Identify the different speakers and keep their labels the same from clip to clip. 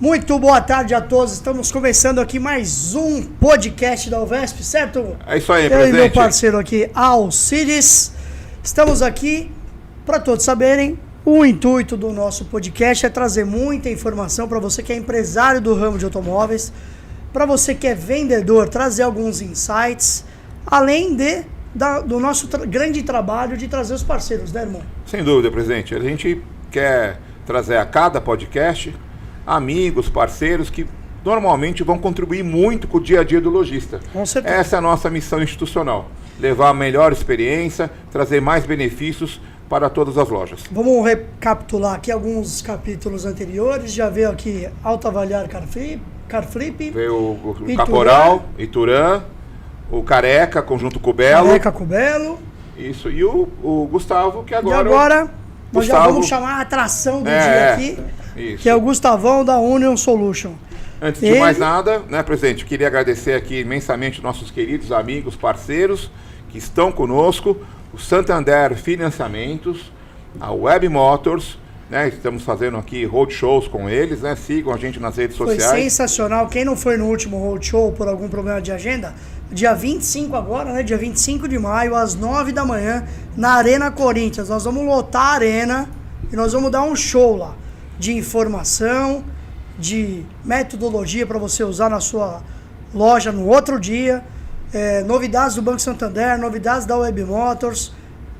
Speaker 1: Muito boa tarde a todos. Estamos começando aqui mais um podcast da UVESP, certo?
Speaker 2: É isso aí,
Speaker 1: Eu
Speaker 2: presidente.
Speaker 1: e meu parceiro aqui, Alcides. Estamos aqui para todos saberem. O intuito do nosso podcast é trazer muita informação para você que é empresário do ramo de automóveis, para você que é vendedor, trazer alguns insights, além do nosso grande trabalho de trazer os parceiros, né, irmão?
Speaker 2: Sem dúvida, presidente. A gente quer trazer a cada podcast amigos, parceiros que normalmente vão contribuir muito com o dia a dia do lojista.
Speaker 1: Com certeza.
Speaker 2: Essa é a nossa missão institucional. Levar a melhor experiência, trazer mais benefícios para todas as lojas.
Speaker 1: Vamos recapitular aqui alguns capítulos anteriores. Já veio aqui Autoavaliar Carflip.
Speaker 2: Veio o Caporal, Ituran, o Careca, conjunto com o Belo.
Speaker 1: Careca com o Belo.
Speaker 2: Isso, e o Gustavo, que agora...
Speaker 1: E agora, nós já
Speaker 2: Gustavo,
Speaker 1: vamos chamar a atração do dia aqui,
Speaker 2: isso.
Speaker 1: que é o Gustavão da Union Solution.
Speaker 2: Antes de mais nada, né, presidente, queria agradecer aqui imensamente nossos queridos amigos, parceiros que estão conosco, o Santander Financiamentos, a Web Motors, né, estamos fazendo aqui roadshows com eles, né, sigam a gente nas redes sociais.
Speaker 1: Foi sensacional. Quem não foi no último roadshow por algum problema de agenda, dia 25 agora, né, dia 25 de maio, às 9 da manhã, na Arena Corinthians. Nós vamos lotar a arena e nós vamos dar um show lá de informação, de metodologia para você usar na sua loja no outro dia, novidades do Banco Santander, novidades da Web Motors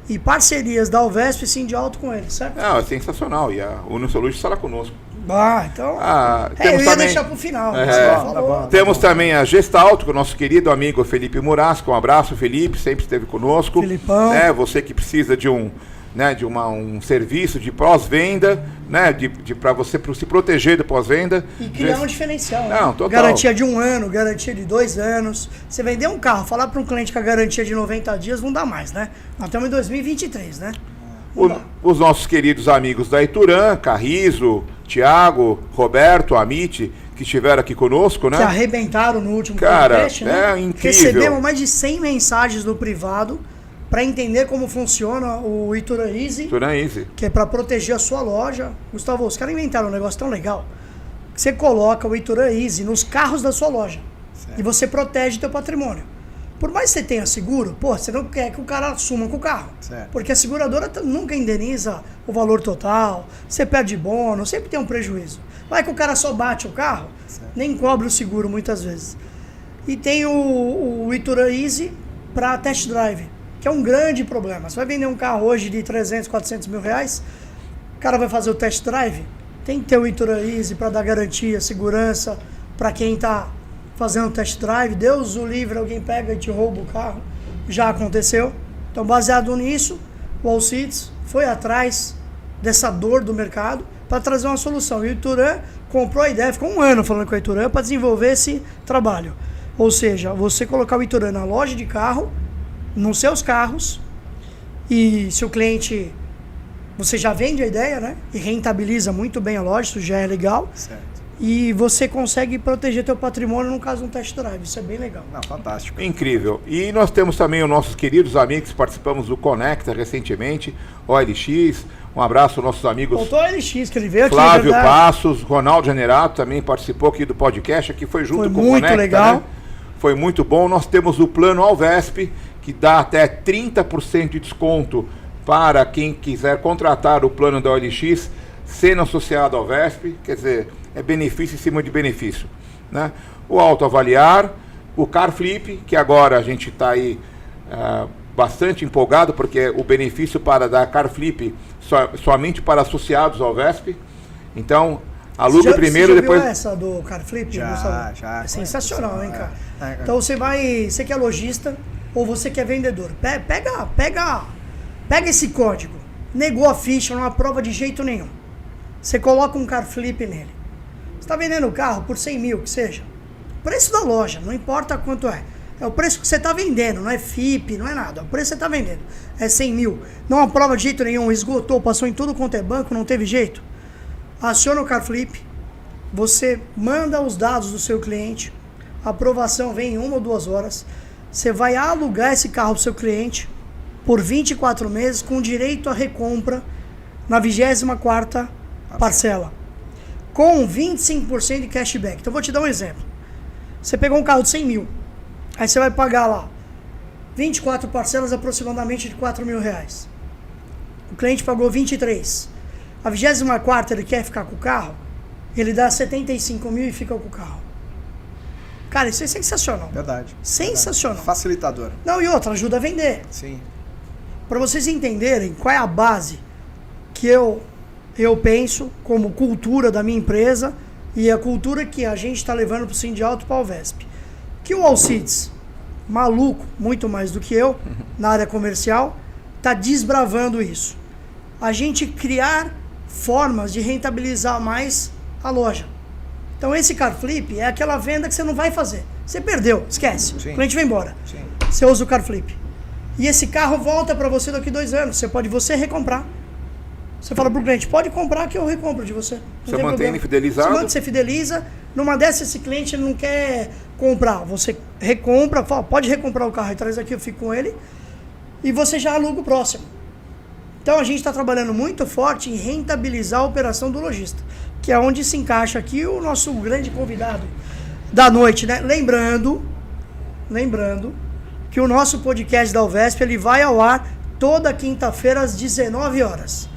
Speaker 1: e parcerias da UVESP e Sindialto com eles, certo?
Speaker 2: É sensacional, e a Union Solutions estará conosco.
Speaker 1: Então...
Speaker 2: temos
Speaker 1: eu ia
Speaker 2: também,
Speaker 1: deixar pro final.
Speaker 2: Temos também a Gestalto, com o nosso querido amigo Felipe Murasco. Um abraço, Felipe, sempre esteve conosco.
Speaker 1: Felipão.
Speaker 2: Você que precisa de um serviço de pós-venda, né, para você se proteger do pós-venda.
Speaker 1: E criar um diferencial.
Speaker 2: Não, total.
Speaker 1: Garantia de 1 ano, garantia de 2 anos. Você vender um carro, falar para um cliente que a garantia de 90 dias não dá mais, né? Nós estamos em 2023, né?
Speaker 2: Os nossos queridos amigos da Ituran, Carrizo, Thiago, Roberto, Amit, que estiveram aqui conosco, né?
Speaker 1: Que arrebentaram no último
Speaker 2: podcast,
Speaker 1: né?
Speaker 2: É incrível.
Speaker 1: Recebemos mais de 100 mensagens do privado para entender como funciona o Ituran Easy, que é para proteger a sua loja. Gustavo, os caras inventaram um negócio tão legal que você coloca o Ituran Easy nos carros da sua loja, certo, e você protege teu patrimônio. Por mais que você tenha seguro, você não quer que o cara assuma com o carro, certo, porque a seguradora nunca indeniza o valor total, você perde bônus, sempre tem um prejuízo. Vai que o cara só bate o carro, certo, nem cobre o seguro muitas vezes. E tem o Ituran Easy para test drive, que é um grande problema. Você vai vender um carro hoje de 300, 400 mil reais, o cara vai fazer o test drive, tem que ter o Ituran Easy para dar garantia, segurança para quem está fazendo o test drive. Deus o livre, alguém pega e te rouba o carro. Já aconteceu. Então, baseado nisso, o Alcides foi atrás dessa dor do mercado para trazer uma solução. E o Ituran comprou a ideia, ficou 1 ano falando com a Ituran para desenvolver esse trabalho. Ou seja, você colocar o Ituran na loja de carro, nos seus carros, e se o cliente, você já vende a ideia, né, e rentabiliza muito bem a loja, isso já é legal, certo, e você consegue proteger teu patrimônio no caso de um test drive, isso é bem legal.
Speaker 2: Fantástico. Incrível. E nós temos também os nossos queridos amigos, participamos do Conecta recentemente, OLX, um abraço aos nossos amigos.
Speaker 1: Faltou o OLX, que ele veio aqui,
Speaker 2: Flávio Passos, Ronaldo Generato também participou aqui do podcast, aqui foi junto com o Conecta. Foi muito legal. Né? Foi muito bom. Nós temos o plano Alvesp, que dá até 30% de desconto para quem quiser contratar o plano da OLX, sendo associado ao VESP, quer dizer, é benefício em cima de benefício, né? O Autoavaliar, o Carflip, que agora a gente está aí bastante empolgado, porque o benefício para dar Carflip somente para associados ao VESP. Então, alugue primeiro,
Speaker 1: você
Speaker 2: depois...
Speaker 1: Viu essa do Carflip?
Speaker 3: Já.
Speaker 1: É sensacional, hein, cara? Então você que é lojista ou você que é vendedor, pega esse código, negou a ficha, não aprova de jeito nenhum. Você coloca um Carflip nele. Você está vendendo o carro por 100 mil, que seja. Preço da loja, não importa quanto é. É o preço que você está vendendo, não é FIP, não é nada. É o preço que você está vendendo. É 100 mil. Não aprova de jeito nenhum, esgotou, passou em tudo quanto é banco, não teve jeito. Aciona o Carflip, você manda os dados do seu cliente, a aprovação vem em 1 ou 2 horas. Você vai alugar esse carro para o seu cliente por 24 meses com direito à recompra na 24ª parcela. com 25% de cashback. Então, vou te dar um exemplo. Você pegou um carro de 100 mil, aí você vai pagar lá 24 parcelas aproximadamente de R$4.000. O cliente pagou 23. A 24ª ele quer ficar com o carro, ele dá 75 mil e fica com o carro. Cara, isso é sensacional.
Speaker 3: Verdade.
Speaker 1: Sensacional.
Speaker 3: Verdade. Facilitador.
Speaker 1: Não, e outra, ajuda a vender.
Speaker 3: Sim.
Speaker 1: Para vocês entenderem qual é a base que eu penso como cultura da minha empresa e a cultura que a gente está levando para o Sindialto e para o Alvesp. Que o Alcides, maluco, muito mais do que eu, na área comercial, está desbravando isso. A gente criar formas de rentabilizar mais a loja. Então esse car flip é aquela venda que você não vai fazer. Você perdeu, esquece.
Speaker 3: Sim.
Speaker 1: O cliente vai embora.
Speaker 3: Sim.
Speaker 1: Você usa o car flip. E esse carro volta para você daqui 2 anos. Você pode recomprar. Você fala pro cliente, pode comprar que eu recompro de você.
Speaker 2: Você mantém ele fidelizado?
Speaker 1: Você fideliza. Numa dessas, esse cliente não quer comprar. Você recompra, fala, pode recomprar o carro e traz aqui, eu fico com ele. E você já aluga o próximo. Então a gente está trabalhando muito forte em rentabilizar a operação do lojista, que é onde se encaixa aqui o nosso grande convidado da noite, né? Lembrando que o nosso podcast da Alvesp, ele vai ao ar toda quinta-feira às 19 horas.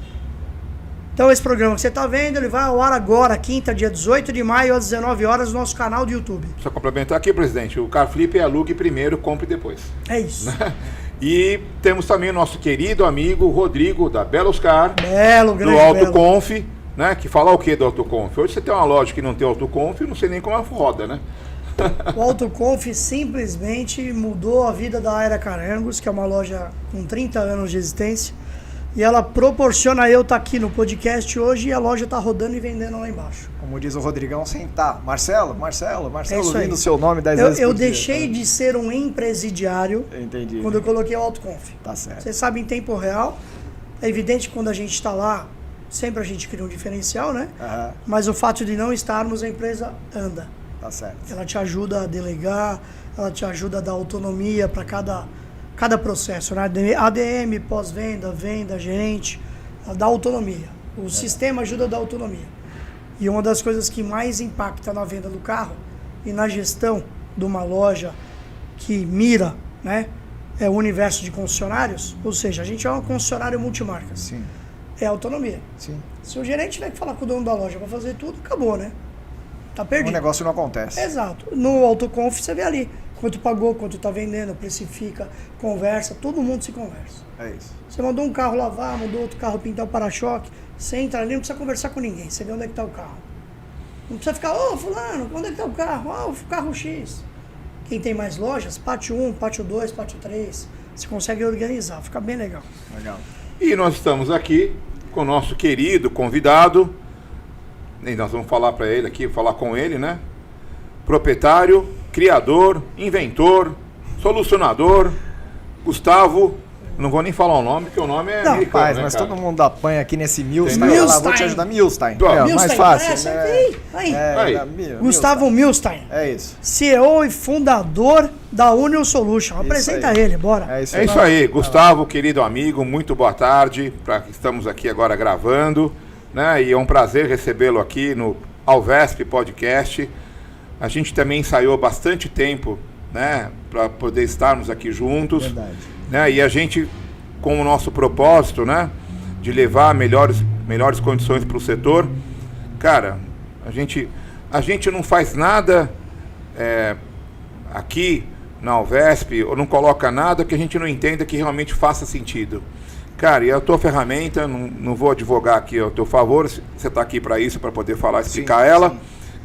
Speaker 1: Então esse programa que você está vendo, ele vai ao ar agora, quinta, dia 18 de maio, às 19 horas, no nosso canal do YouTube.
Speaker 2: Só complementar aqui, presidente, o car flip é alugue primeiro, compre depois.
Speaker 1: É isso.
Speaker 2: E temos também o nosso querido amigo Rodrigo, da Belos Car,
Speaker 1: grande
Speaker 2: do AutoConf, né? Que fala o que do AutoConf? Hoje você tem uma loja que não tem AutoConf, não sei nem como ela roda, né?
Speaker 1: O AutoConf simplesmente mudou a vida da Aera Carangos, que é uma loja com 30 anos de existência. E ela proporciona eu estar aqui no podcast hoje e a loja está rodando e vendendo lá embaixo.
Speaker 3: Como diz o Rodrigão, sentar. Marcelo, ouvindo o seu nome 10 vezes
Speaker 1: Eu deixei de ser um empresidiário quando eu coloquei o AutoConf.
Speaker 3: Tá certo.
Speaker 1: Você sabe, em tempo real, é evidente que quando a gente está lá, sempre a gente cria um diferencial, né?
Speaker 3: Uhum.
Speaker 1: Mas o fato de não estarmos, a empresa anda.
Speaker 3: Tá certo.
Speaker 1: Ela te ajuda a delegar, ela te ajuda a dar autonomia para cada processo, né? ADM, pós-venda, venda, gerente, ela dá autonomia. O sistema ajuda a dar autonomia. E uma das coisas que mais impacta na venda do carro e na gestão de uma loja que mira, né, é o universo de concessionários, ou seja, a gente é um concessionário multimarcas.
Speaker 3: Sim.
Speaker 1: É autonomia.
Speaker 3: Sim.
Speaker 1: Se o gerente tiver que falar com o dono da loja para fazer tudo, acabou, né? Tá perdido.
Speaker 3: O negócio não acontece.
Speaker 1: Exato. No AutoConf você vê ali quanto pagou, quanto tá vendendo, precifica, conversa, todo mundo se conversa.
Speaker 3: É isso.
Speaker 1: Você mandou um carro lavar, mandou outro carro pintar o para-choque, você entra ali, não precisa conversar com ninguém, você vê onde é que tá o carro. Não precisa ficar, fulano, onde é que tá o carro? O carro X. Quem tem mais lojas, pátio 1, pátio 2, pátio 3, você consegue organizar, fica bem legal.
Speaker 3: Legal.
Speaker 2: E nós estamos aqui com o nosso querido convidado, e nós vamos falar para ele aqui, falar com ele, né? Proprietário, criador, inventor, solucionador, Gustavo, não vou nem falar o nome, porque o nome é americano,
Speaker 3: rapaz,
Speaker 2: né,
Speaker 3: mas
Speaker 2: cara?
Speaker 3: todo mundo apanha aqui nesse Milstein.
Speaker 1: Milstein.
Speaker 3: Vou te ajudar, Milstein.
Speaker 1: Mais fácil.
Speaker 2: Aí.
Speaker 1: Gustavo Milstein.
Speaker 3: É isso.
Speaker 1: CEO e fundador da Union Solution. Apresenta ele, bora.
Speaker 3: É isso
Speaker 2: aí, Gustavo, querido amigo, muito boa tarde. Estamos aqui agora gravando, né? E é um prazer recebê-lo aqui no Alvesp Podcast. A gente também ensaiou bastante tempo, né, para poder estarmos aqui juntos.
Speaker 3: Verdade.
Speaker 2: Né? E a gente, com o nosso propósito, né, de levar melhores condições para o setor, cara, a gente não faz nada aqui na Alvesp, ou não coloca nada que a gente não entenda que realmente faça sentido. Cara, e a tua ferramenta, não vou advogar aqui ao teu favor, você está aqui para isso, para poder falar, explicar ela. Sim.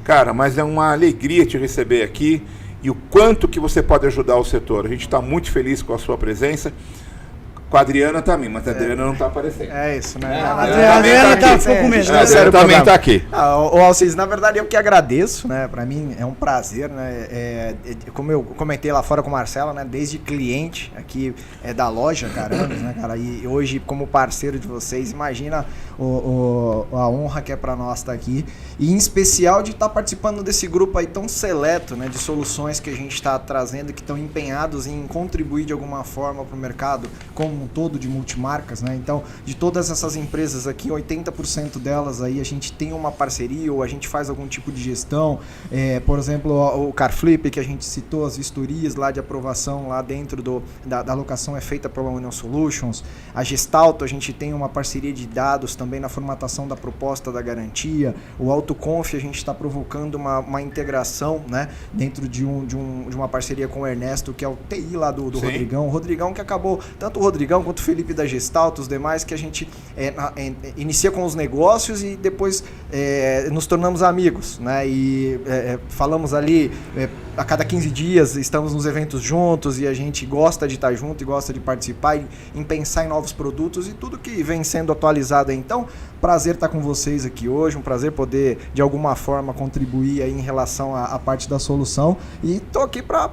Speaker 2: Cara, mas é uma alegria te receber aqui e o quanto que você pode ajudar o setor. A gente está muito feliz com a sua presença. Com a Adriana também, mas a Adriana não está aparecendo.
Speaker 3: É isso, né?
Speaker 1: A Adriana ficou com medo.
Speaker 2: A Adriana também está aqui.
Speaker 3: Ô Alcides, na verdade eu que agradeço, né? Para mim é um prazer, né? Como eu comentei lá fora com o Marcelo, né? Desde cliente aqui da loja, Carangos, né, cara? E hoje como parceiro de vocês, imagina a honra que é para nós estar aqui, e em especial de estar participando desse grupo aí tão seleto, né, de soluções que a gente está trazendo, que estão empenhados em contribuir de alguma forma para o mercado como um todo de multimarcas, né? Então, de todas essas empresas aqui, 80% delas aí a gente tem uma parceria ou a gente faz algum tipo de gestão. Por exemplo, o CarFlip, que a gente citou, as vistorias lá de aprovação lá dentro da locação é feita pela Union Solutions. A Gestalto, a gente tem uma parceria de dados também na formatação da proposta da garantia. O AutoConf, a gente está provocando uma integração, né, dentro de uma parceria com o Ernesto, que é o TI lá do Rodrigão. O Rodrigão que acabou, tanto o Rodrigão quanto o Felipe da Gestalto, os demais, que a gente inicia com os negócios e depois nos tornamos amigos, né? E falamos ali a cada 15 dias, estamos nos eventos juntos e a gente gosta de estar junto e gosta de participar em pensar em novos produtos e tudo que vem sendo atualizado aí. Então, prazer estar com vocês aqui hoje, um prazer poder de alguma forma contribuir aí em relação à parte da solução, e estou aqui para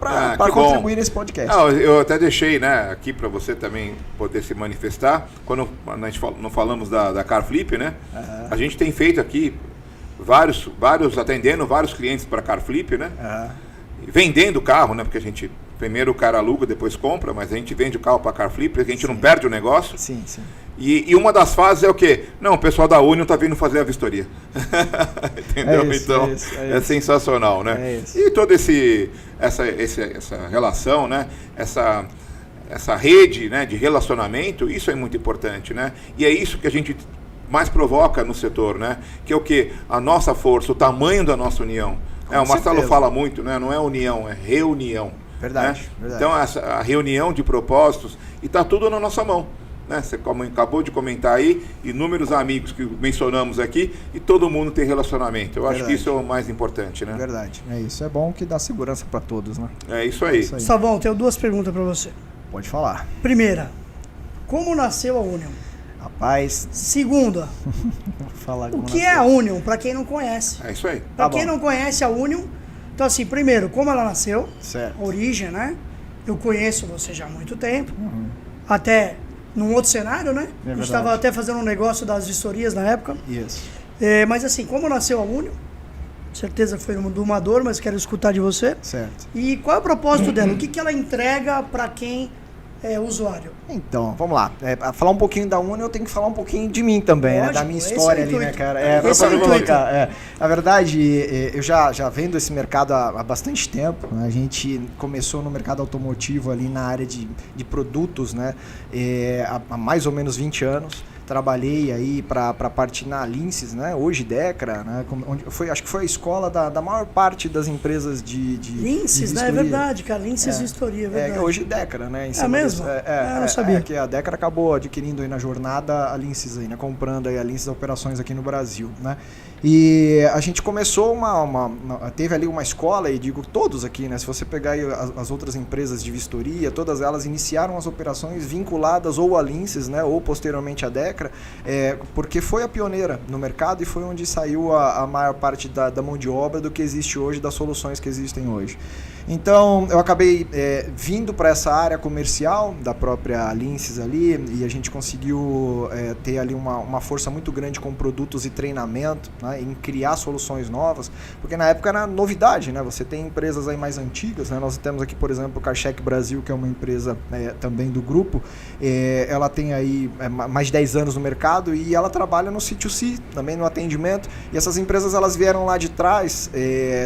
Speaker 3: contribuir nesse podcast.
Speaker 2: Não, eu até deixei, né, aqui para você também poder se manifestar. Quando a gente não falamos da CarFlip, né? Uhum. A gente tem feito aqui vários atendendo vários clientes para CarFlip, né? Uhum. Vendendo o carro, né? Porque a gente primeiro o cara aluga, depois compra, mas a gente vende o carro para CarFlip, porque a gente não perde o negócio.
Speaker 3: Sim, sim.
Speaker 2: E uma das fases é o quê? Não, o pessoal da Union está vindo fazer a vistoria. Entendeu? Então, é sensacional, né? E toda essa relação, né? Essa rede, né, de relacionamento, isso é muito importante, né? E é isso que a gente mais provoca no setor, né? Que é o quê? A nossa força, o tamanho da nossa união. O Marcelo fala muito, né? Não é união, é reunião.
Speaker 3: Verdade,
Speaker 2: né?
Speaker 3: verdade.
Speaker 2: Então, a reunião de propósitos, e está tudo na nossa mão. Né? Você acabou de comentar aí, inúmeros amigos que mencionamos aqui, e todo mundo tem relacionamento. Eu acho que isso é o mais importante, né?
Speaker 3: Verdade, é isso. É bom que dá segurança para todos, né?
Speaker 2: É isso aí.
Speaker 1: Gustavão, tenho duas perguntas para você.
Speaker 3: Pode falar.
Speaker 1: Primeira, como nasceu a Union?
Speaker 3: Rapaz.
Speaker 1: Segunda, o que é a Union, para quem não conhece?
Speaker 2: É isso aí.
Speaker 1: Para quem não conhece a Union, então assim, primeiro, como ela nasceu,
Speaker 3: certo.
Speaker 1: Origem, né? Eu conheço você já há muito tempo, até num outro cenário, né? A gente estava até fazendo um negócio das vistorias na época.
Speaker 3: Isso.
Speaker 1: Mas assim, como nasceu a Union? Certeza que foi do uma dor, mas quero escutar de você.
Speaker 3: Certo.
Speaker 1: E qual é o propósito dela? O que ela entrega para quem é usuário?
Speaker 3: Então, vamos lá. Para falar um pouquinho da Union, eu tenho que falar um pouquinho de mim também, né? Da minha história ali, né, cara? Na verdade, eu já vendo esse mercado há bastante tempo. Né? A gente começou no mercado automotivo ali na área de produtos, né? Há mais ou menos 20 anos. Trabalhei aí para a parte na Linces, né? Hoje Decra, né? Acho que foi a escola da maior parte das empresas de
Speaker 1: Linces, né? É verdade, cara. Linces Vistoria, é verdade.
Speaker 3: Hoje Decra, né?
Speaker 1: É mesmo? Eu não sabia.
Speaker 3: Que a Decra acabou adquirindo aí na jornada a Linces aí, né? Comprando aí a Linces Operações aqui no Brasil, né? E a gente começou teve ali uma escola, e digo todos aqui, né? Se você pegar aí as outras empresas de vistoria, todas elas iniciaram as operações vinculadas ou a Linces, né? Ou posteriormente a Decra, porque foi a pioneira no mercado e foi onde saiu a maior parte da mão de obra do que existe hoje, das soluções que existem hoje. Então, eu acabei vindo para essa área comercial da própria Linces ali, e a gente conseguiu ter ali uma força muito grande com produtos e treinamento, né, em criar soluções novas, porque na época era novidade, né? Você tem empresas aí mais antigas, né? Nós temos aqui, por exemplo, o CarCheck Brasil, que é uma empresa também do grupo, ela tem aí mais de 10 anos no mercado e ela trabalha no C2C, também no atendimento, e essas empresas elas vieram lá de trás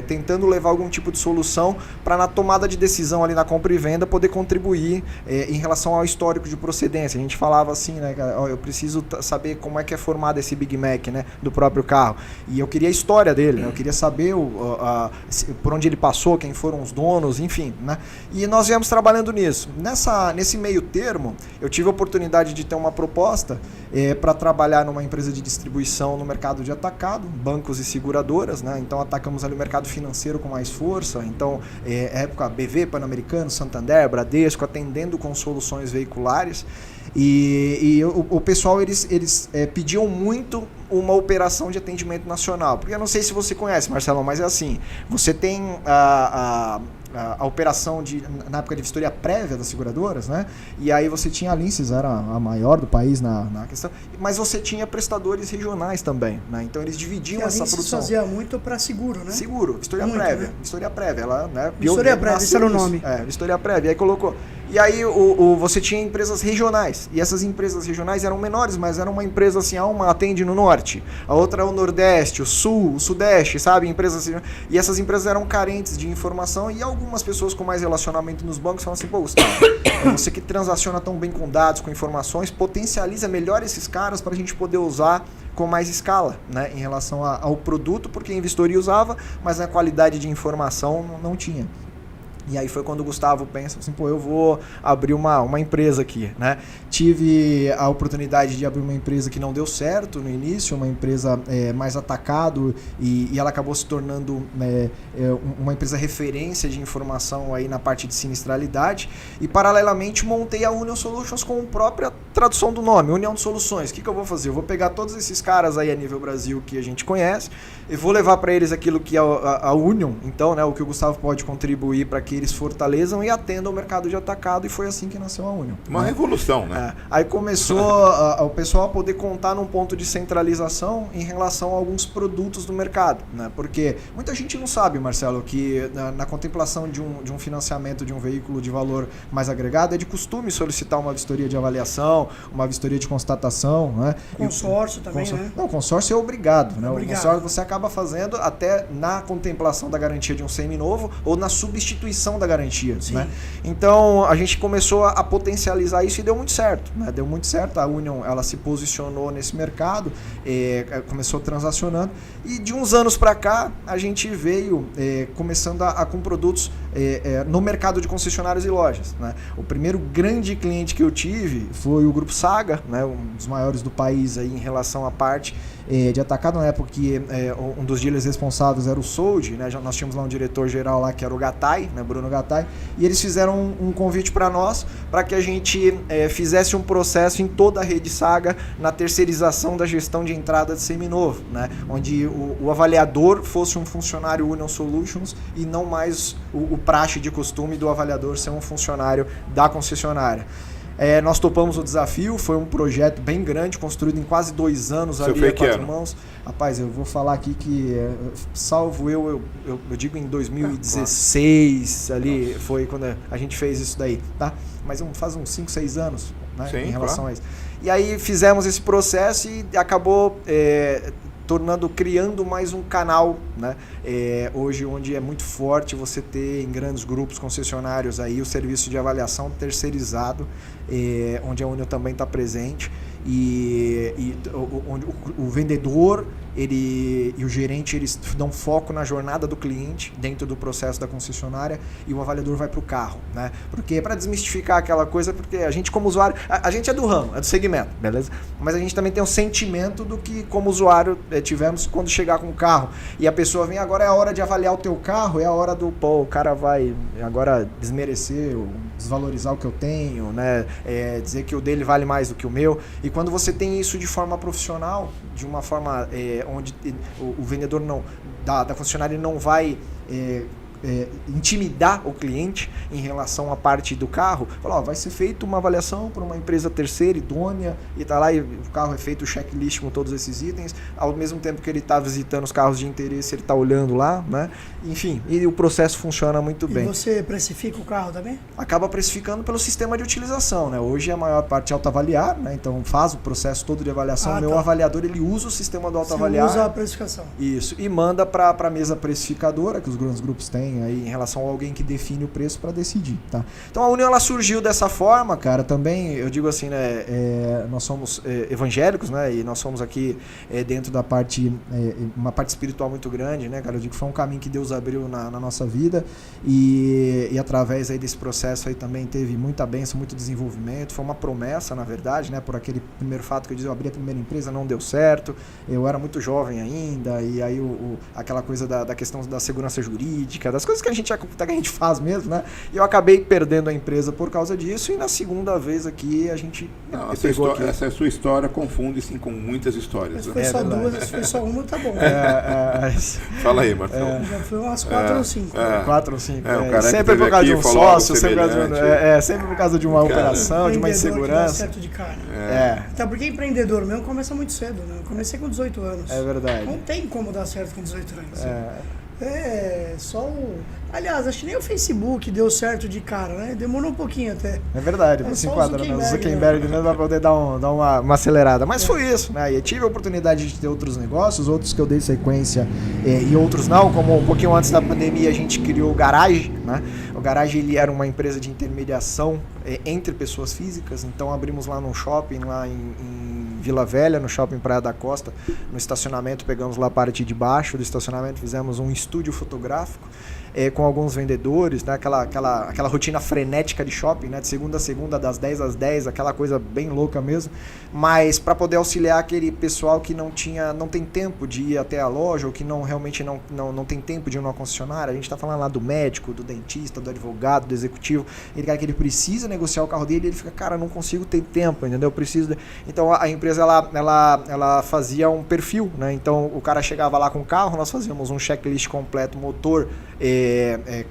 Speaker 3: tentando levar algum tipo de solução para na tomada de decisão ali na compra e venda poder contribuir em relação ao histórico de procedência. A gente falava assim, né, cara, eu preciso saber como é que é formado esse Big Mac, né, do próprio carro. E eu queria a história dele, né, eu queria saber por onde ele passou, quem foram os donos, enfim, né. E nós viemos trabalhando nisso. Nesse meio termo, eu tive a oportunidade de ter uma proposta para trabalhar numa empresa de distribuição no mercado de atacado, bancos e seguradoras, né. Então atacamos ali o mercado financeiro com mais força. Então época BV, Pan-Americano, Santander, Bradesco, atendendo com soluções veiculares. E o pessoal, eles pediam muito uma operação de atendimento nacional. Porque eu não sei se você conhece, Marcelo, mas é assim, você tem a operação na época de vistoria prévia das seguradoras, né? E aí você tinha a Linces, era a maior do país na questão, mas você tinha prestadores regionais também, né? Então eles dividiam essa produção.
Speaker 1: Fazia muito para seguro, né?
Speaker 3: Seguro, vistoria prévia. Né? Vistoria prévia, ela, né?
Speaker 1: Vistoria prévia, esse era o nome.
Speaker 3: Vistoria prévia, aí colocou. E aí você tinha empresas regionais, e essas empresas regionais eram menores, mas era uma empresa assim, uma atende no norte, a outra é o nordeste, o sul, o sudeste, sabe? Empresas, e essas empresas eram carentes de informação, e algumas pessoas com mais relacionamento nos bancos falam assim, pô, Gustavo, você que transaciona tão bem com dados, com informações, potencializa melhor esses caras para a gente poder usar com mais escala, né? Em relação ao produto, porque em vistoria usava, mas a qualidade de informação não tinha. E aí foi quando o Gustavo pensa assim, pô, eu vou abrir uma empresa aqui, né? Tive a oportunidade de abrir uma empresa que não deu certo no início, uma empresa mais atacado, e ela acabou se tornando uma empresa referência de informação aí na parte de sinistralidade, e paralelamente montei a Union Solutions com a própria tradução do nome, União de Soluções. O que eu vou fazer? Eu vou pegar todos esses caras aí a nível Brasil que a gente conhece, e vou levar para eles aquilo que é a Union, então, né, o que o Gustavo pode contribuir para que eles fortaleçam e atendam o mercado de atacado, e foi assim que nasceu a Union.
Speaker 2: Uma revolução, né?
Speaker 3: Aí começou o pessoal a poder contar num ponto de centralização em relação a alguns produtos do mercado, né? Porque muita gente não sabe, Marcelo, que na contemplação de um financiamento de um veículo de valor mais agregado, é de costume solicitar uma vistoria de avaliação, uma vistoria de constatação, né?
Speaker 1: Consórcio também, né?
Speaker 3: Não, consórcio é obrigado, né? O consórcio você acaba fazendo até na contemplação da garantia de um seminovo ou na substituição da garantia, né? Então a gente começou a potencializar isso e deu muito certo, né? Deu muito certo. A Union, ela se posicionou nesse mercado, começou transacionando, e de uns anos para cá a gente veio começando com produtos no mercado de concessionários e lojas, né? O primeiro grande cliente que eu tive foi o Grupo Saga, né? Um dos maiores do país aí em relação à parte de atacado, na época que um dos dealers responsáveis era o Sold, né? Nós tínhamos lá um diretor-geral lá que era o Gattai, né? Bruno Gattai, e eles fizeram um convite para nós, para que a gente fizesse um processo em toda a rede Saga na terceirização da gestão de entrada de seminovo, né? Onde o avaliador fosse um funcionário Union Solutions e não mais o praxe de costume do avaliador ser um funcionário da concessionária. Nós topamos o desafio, foi um projeto bem grande, construído em quase 2 anos ali a 4 mãos. Rapaz, eu vou falar aqui que, salvo eu digo em 2016, ali foi quando a gente fez isso daí, tá? Mas faz uns 5, 6 anos, né? Sim, em relação a isso. E aí fizemos esse processo e acabou criando mais um canal, né? Hoje, onde é muito forte você ter em grandes grupos concessionários aí o serviço de avaliação terceirizado, onde a Union também está presente, onde o vendedor e o gerente, eles dão foco na jornada do cliente dentro do processo da concessionária, e o avaliador vai para o carro, né? Porque para desmistificar aquela coisa, porque a gente como usuário, a gente é do ramo, é do segmento, beleza? Mas a gente também tem um sentimento do que como usuário tivemos quando chegar com o carro e a pessoa vem, agora é a hora de avaliar o teu carro, é a hora do, o cara vai agora desmerecer, desvalorizar o que eu tenho, né? Dizer que o dele vale mais do que o meu. E quando você tem isso de forma profissional, de uma forma onde o vendedor da concessionária não vai intimidar o cliente em relação à parte do carro, fala, vai ser feita uma avaliação por uma empresa terceira, idônea, e tá lá, e o carro é feito o checklist com todos esses itens, ao mesmo tempo que ele está visitando os carros de interesse, ele está olhando lá, né? Enfim, e o processo funciona muito bem.
Speaker 1: E você precifica o carro também?
Speaker 3: Acaba precificando pelo sistema de utilização, né? Hoje a maior parte é autoavaliar, né? Então faz o processo todo de avaliação. Meu avaliador, ele usa o sistema do autoavaliar.
Speaker 1: Você usa a precificação.
Speaker 3: Isso, e manda para a mesa precificadora, que os grandes grupos têm aí em relação a alguém que define o preço para decidir, tá? Então a União, ela surgiu dessa forma, cara, também, eu digo assim, né, nós somos evangélicos, né, e nós somos aqui dentro da parte, uma parte espiritual muito grande, né, cara, eu digo que foi um caminho que Deus abriu na nossa vida, e através aí desse processo aí também teve muita bênção, muito desenvolvimento, foi uma promessa, na verdade, né, por aquele primeiro fato que eu disse, eu abri a primeira empresa, não deu certo, eu era muito jovem ainda, e aí aquela coisa da questão da segurança jurídica, das coisas que a gente faz mesmo, né? E eu acabei perdendo a empresa por causa disso, e na segunda vez aqui a gente
Speaker 2: essa sua história confunde-se com muitas histórias.
Speaker 1: Mas foi só duas, se foi só uma, tá bom.
Speaker 2: Fala aí, Marcelo.
Speaker 1: Já foi umas 4 ou 5.
Speaker 3: 4 ou 5.
Speaker 2: Sempre
Speaker 3: por causa de um sócio, sempre por causa de uma operação, de uma insegurança.
Speaker 1: Certo de cara. Até porque empreendedor mesmo começa muito cedo, né? Eu comecei com 18 anos.
Speaker 3: É verdade.
Speaker 1: Não tem como dar certo com 18 anos. Só o... Aliás, acho que nem o Facebook deu certo de cara, né? Demorou um pouquinho até.
Speaker 3: É verdade, pra se enquadrar, né? O Zuckerberg mesmo vai poder dar uma acelerada. Mas foi isso, né? E eu tive a oportunidade de ter outros negócios, outros que eu dei sequência e outros não. Como um pouquinho antes da pandemia a gente criou o Garage, né? O Garage, ele era uma empresa de intermediação entre pessoas físicas. Então abrimos lá num shopping, lá em Vila Velha, no shopping Praia da Costa. No estacionamento, pegamos lá a parte de baixo do estacionamento, fizemos um estúdio fotográfico. Com alguns vendedores, né? aquela rotina frenética de shopping, né? De segunda a segunda, das 10 às 10, aquela coisa bem louca mesmo, mas para poder auxiliar aquele pessoal que não tem tempo de ir até a loja, ou que realmente não tem tempo de ir numa concessionária. A gente está falando lá do médico, do dentista, do advogado, do executivo, que ele precisa negociar o carro dele, ele fica, cara, não consigo ter tempo, entendeu? Então a empresa ela fazia um perfil, né? Então o cara chegava lá com o carro, nós fazíamos um checklist completo, motor,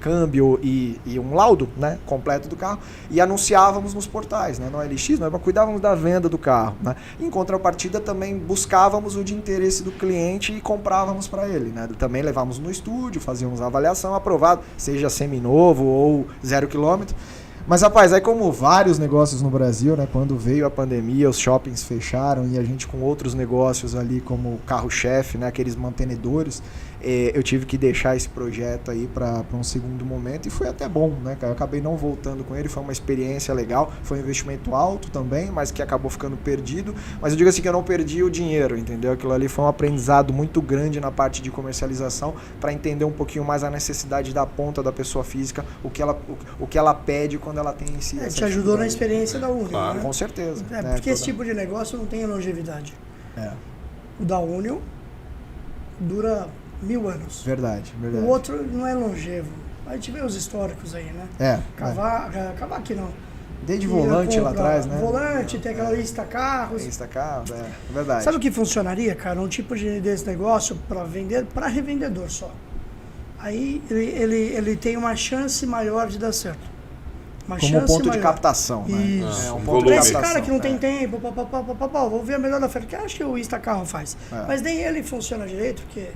Speaker 3: câmbio e um laudo, né, completo do carro, e anunciávamos nos portais, né, no OLX, nós cuidávamos da venda do carro, né. Em contrapartida também buscávamos o de interesse do cliente e comprávamos para ele, né. Também levávamos no estúdio, fazíamos a avaliação, aprovado, seja seminovo ou 0 km. Mas, rapaz, aí como vários negócios no Brasil, né, quando veio a pandemia, os shoppings fecharam e a gente com outros negócios ali como carro-chefe, né, aqueles mantenedores, eu tive que deixar esse projeto aí para um segundo momento, e foi até bom, né, cara? Eu acabei não voltando com ele, foi uma experiência legal, foi um investimento alto também, mas que acabou ficando perdido. Mas eu digo assim que eu não perdi o dinheiro, entendeu? Aquilo ali foi um aprendizado muito grande na parte de comercialização, para entender um pouquinho mais a necessidade da ponta da pessoa física, o que ela pede quando ela tem em si.
Speaker 1: Te ajudou na experiência da Union,
Speaker 3: claro,
Speaker 1: né?
Speaker 3: Com certeza.
Speaker 1: Porque esse tipo de negócio não tem longevidade. O da Union dura 1000 anos.
Speaker 3: Verdade.
Speaker 1: O outro não é longevo. A gente vê os históricos aí, né? Cavac não.
Speaker 3: Desde volante lá atrás, né?
Speaker 1: Volante, tem aquela lista carros.
Speaker 3: Lista carros, é verdade.
Speaker 1: Sabe o que funcionaria, cara? Um tipo desse negócio para vender, para revendedor só. Aí ele tem uma chance maior de dar certo.
Speaker 3: Como ponto de captação, né?
Speaker 1: Isso.
Speaker 3: Um
Speaker 1: ponto de captação. Esse cara que não tem tempo, vou ver a melhor oferta, que acho que o Instacarro faz. Mas nem ele funciona direito, porque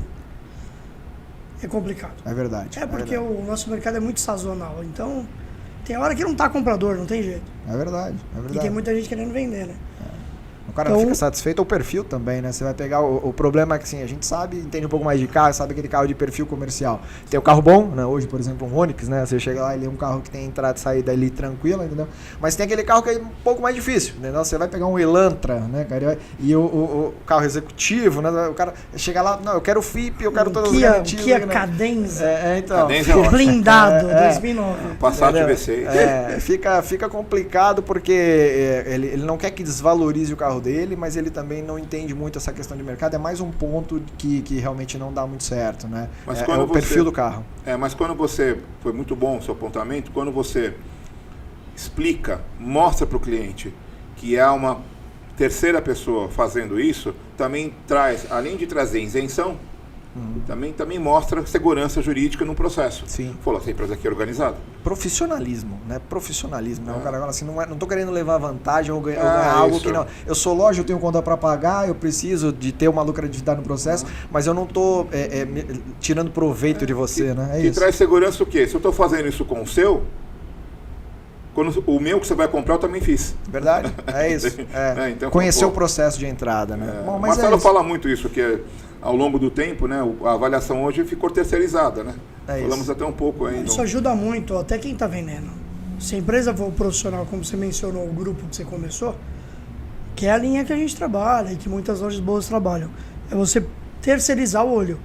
Speaker 1: é complicado.
Speaker 3: É verdade.
Speaker 1: Porque o nosso mercado é muito sazonal, então tem hora que não tá comprador, não tem jeito.
Speaker 3: É verdade.
Speaker 1: E tem muita gente querendo vender, né?
Speaker 3: O cara não fica satisfeito, ou o perfil também, né? Você vai pegar o problema é que, assim, a gente sabe, entende um pouco mais de carro, sabe aquele carro de perfil comercial. Tem o carro bom, né? Hoje, por exemplo, um Onix, né? Você chega lá, ele é um carro que tem entrada e saída ali tranquila, entendeu? Mas tem aquele carro que é um pouco mais difícil, entendeu? Você vai pegar um Elantra, né, cara? E o carro executivo, né? O cara chega lá, não, eu quero o FIP, eu quero todas as garantias.
Speaker 1: Kia Cadenza.
Speaker 3: Então.
Speaker 2: Cadenza
Speaker 1: blindado, 2009.
Speaker 2: Passat V6.
Speaker 3: Fica complicado porque ele não quer que desvalorize o carro dele, mas ele também não entende muito essa questão de mercado. É mais um ponto que realmente não dá muito certo, né?
Speaker 2: Mas
Speaker 3: é o perfil do carro.
Speaker 2: Mas quando você, foi muito bom o seu apontamento, quando você explica, mostra para o cliente que é uma terceira pessoa fazendo isso, também traz, além de trazer isenção, também mostra segurança jurídica no processo.
Speaker 3: Sim.
Speaker 2: Falou, essa empresa aqui é organizada.
Speaker 3: Profissionalismo, né? Profissionalismo. Né? O cara fala assim, não tô querendo levar vantagem ou ganhar algo que não. Eu sou loja, eu tenho conta para pagar, eu preciso de ter uma lucratividade no processo, mas eu não tô tirando proveito de você, né?
Speaker 2: Que traz segurança o quê? Se eu tô fazendo isso com o seu, o meu que você vai comprar eu também fiz.
Speaker 3: Verdade, é isso.
Speaker 2: Então,
Speaker 3: conhecer o processo de entrada, né?
Speaker 2: Bom, mas Marcelo fala muito isso, que ao longo do tempo, né, a avaliação hoje ficou terceirizada, né? Falamos até um pouco aí.
Speaker 1: Isso ajuda muito, até quem está vendendo. Se a empresa for profissional, como você mencionou, o grupo que você começou, que é a linha que a gente trabalha e que muitas lojas boas trabalham, é você terceirizar o olho.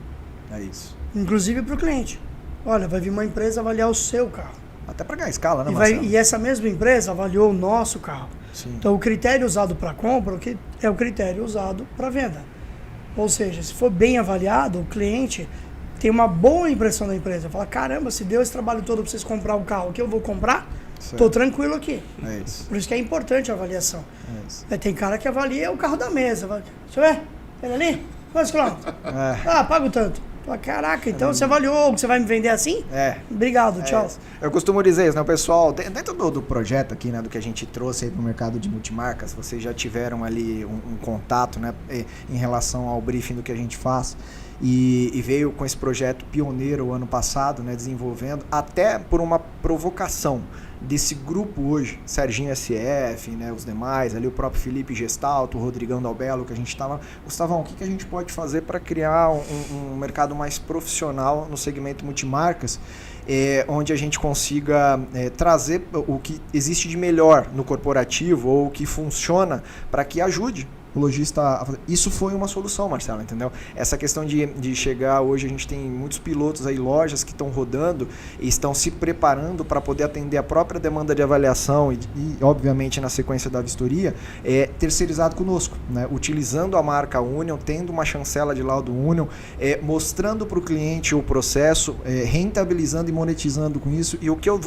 Speaker 3: É isso.
Speaker 1: Inclusive para o cliente. Olha, vai vir uma empresa avaliar o seu carro.
Speaker 3: Até para ganhar escala, né, Marcelo?
Speaker 1: E essa mesma empresa avaliou o nosso carro.
Speaker 3: Sim.
Speaker 1: Então o critério usado para compra é o critério usado para venda. Ou seja, se for bem avaliado, o cliente tem uma boa impressão da empresa. Fala, caramba, se deu esse trabalho todo pra vocês comprar um carro que eu vou comprar, tô tranquilo aqui.
Speaker 3: É isso.
Speaker 1: Por isso que é importante a avaliação. É isso. Tem cara que avalia o carro da mesa. Deixa eu ver. Pega ali. Quantos quilômetros? Pago tanto. Caraca, então você avaliou que você vai me vender assim? Obrigado, tchau.
Speaker 3: Eu costumo dizer isso, né, pessoal? Dentro do projeto aqui, né, do que a gente trouxe aí pro mercado de multimarcas, vocês já tiveram ali um contato, né, em relação ao briefing do que a gente faz. E veio com esse projeto pioneiro o ano passado, né, desenvolvendo, até por uma provocação desse grupo hoje, Serginho SF, né, os demais, ali o próprio Felipe Gestalto, o Rodrigão Dalbello, que a gente estava... Gustavão, o que a gente pode fazer para criar um mercado mais profissional no segmento multimarcas, onde a gente consiga trazer o que existe de melhor no corporativo ou o que funciona para que ajude o lojista a fazer. Isso foi uma solução, Marcelo, entendeu? Essa questão de chegar hoje, a gente tem muitos pilotos aí, lojas que estão rodando e estão se preparando para poder atender a própria demanda de avaliação e obviamente, na sequência da vistoria, terceirizado conosco, né? Utilizando a marca Union, tendo uma chancela de laudo Union, mostrando para o cliente o processo, rentabilizando e monetizando com isso. E o que eu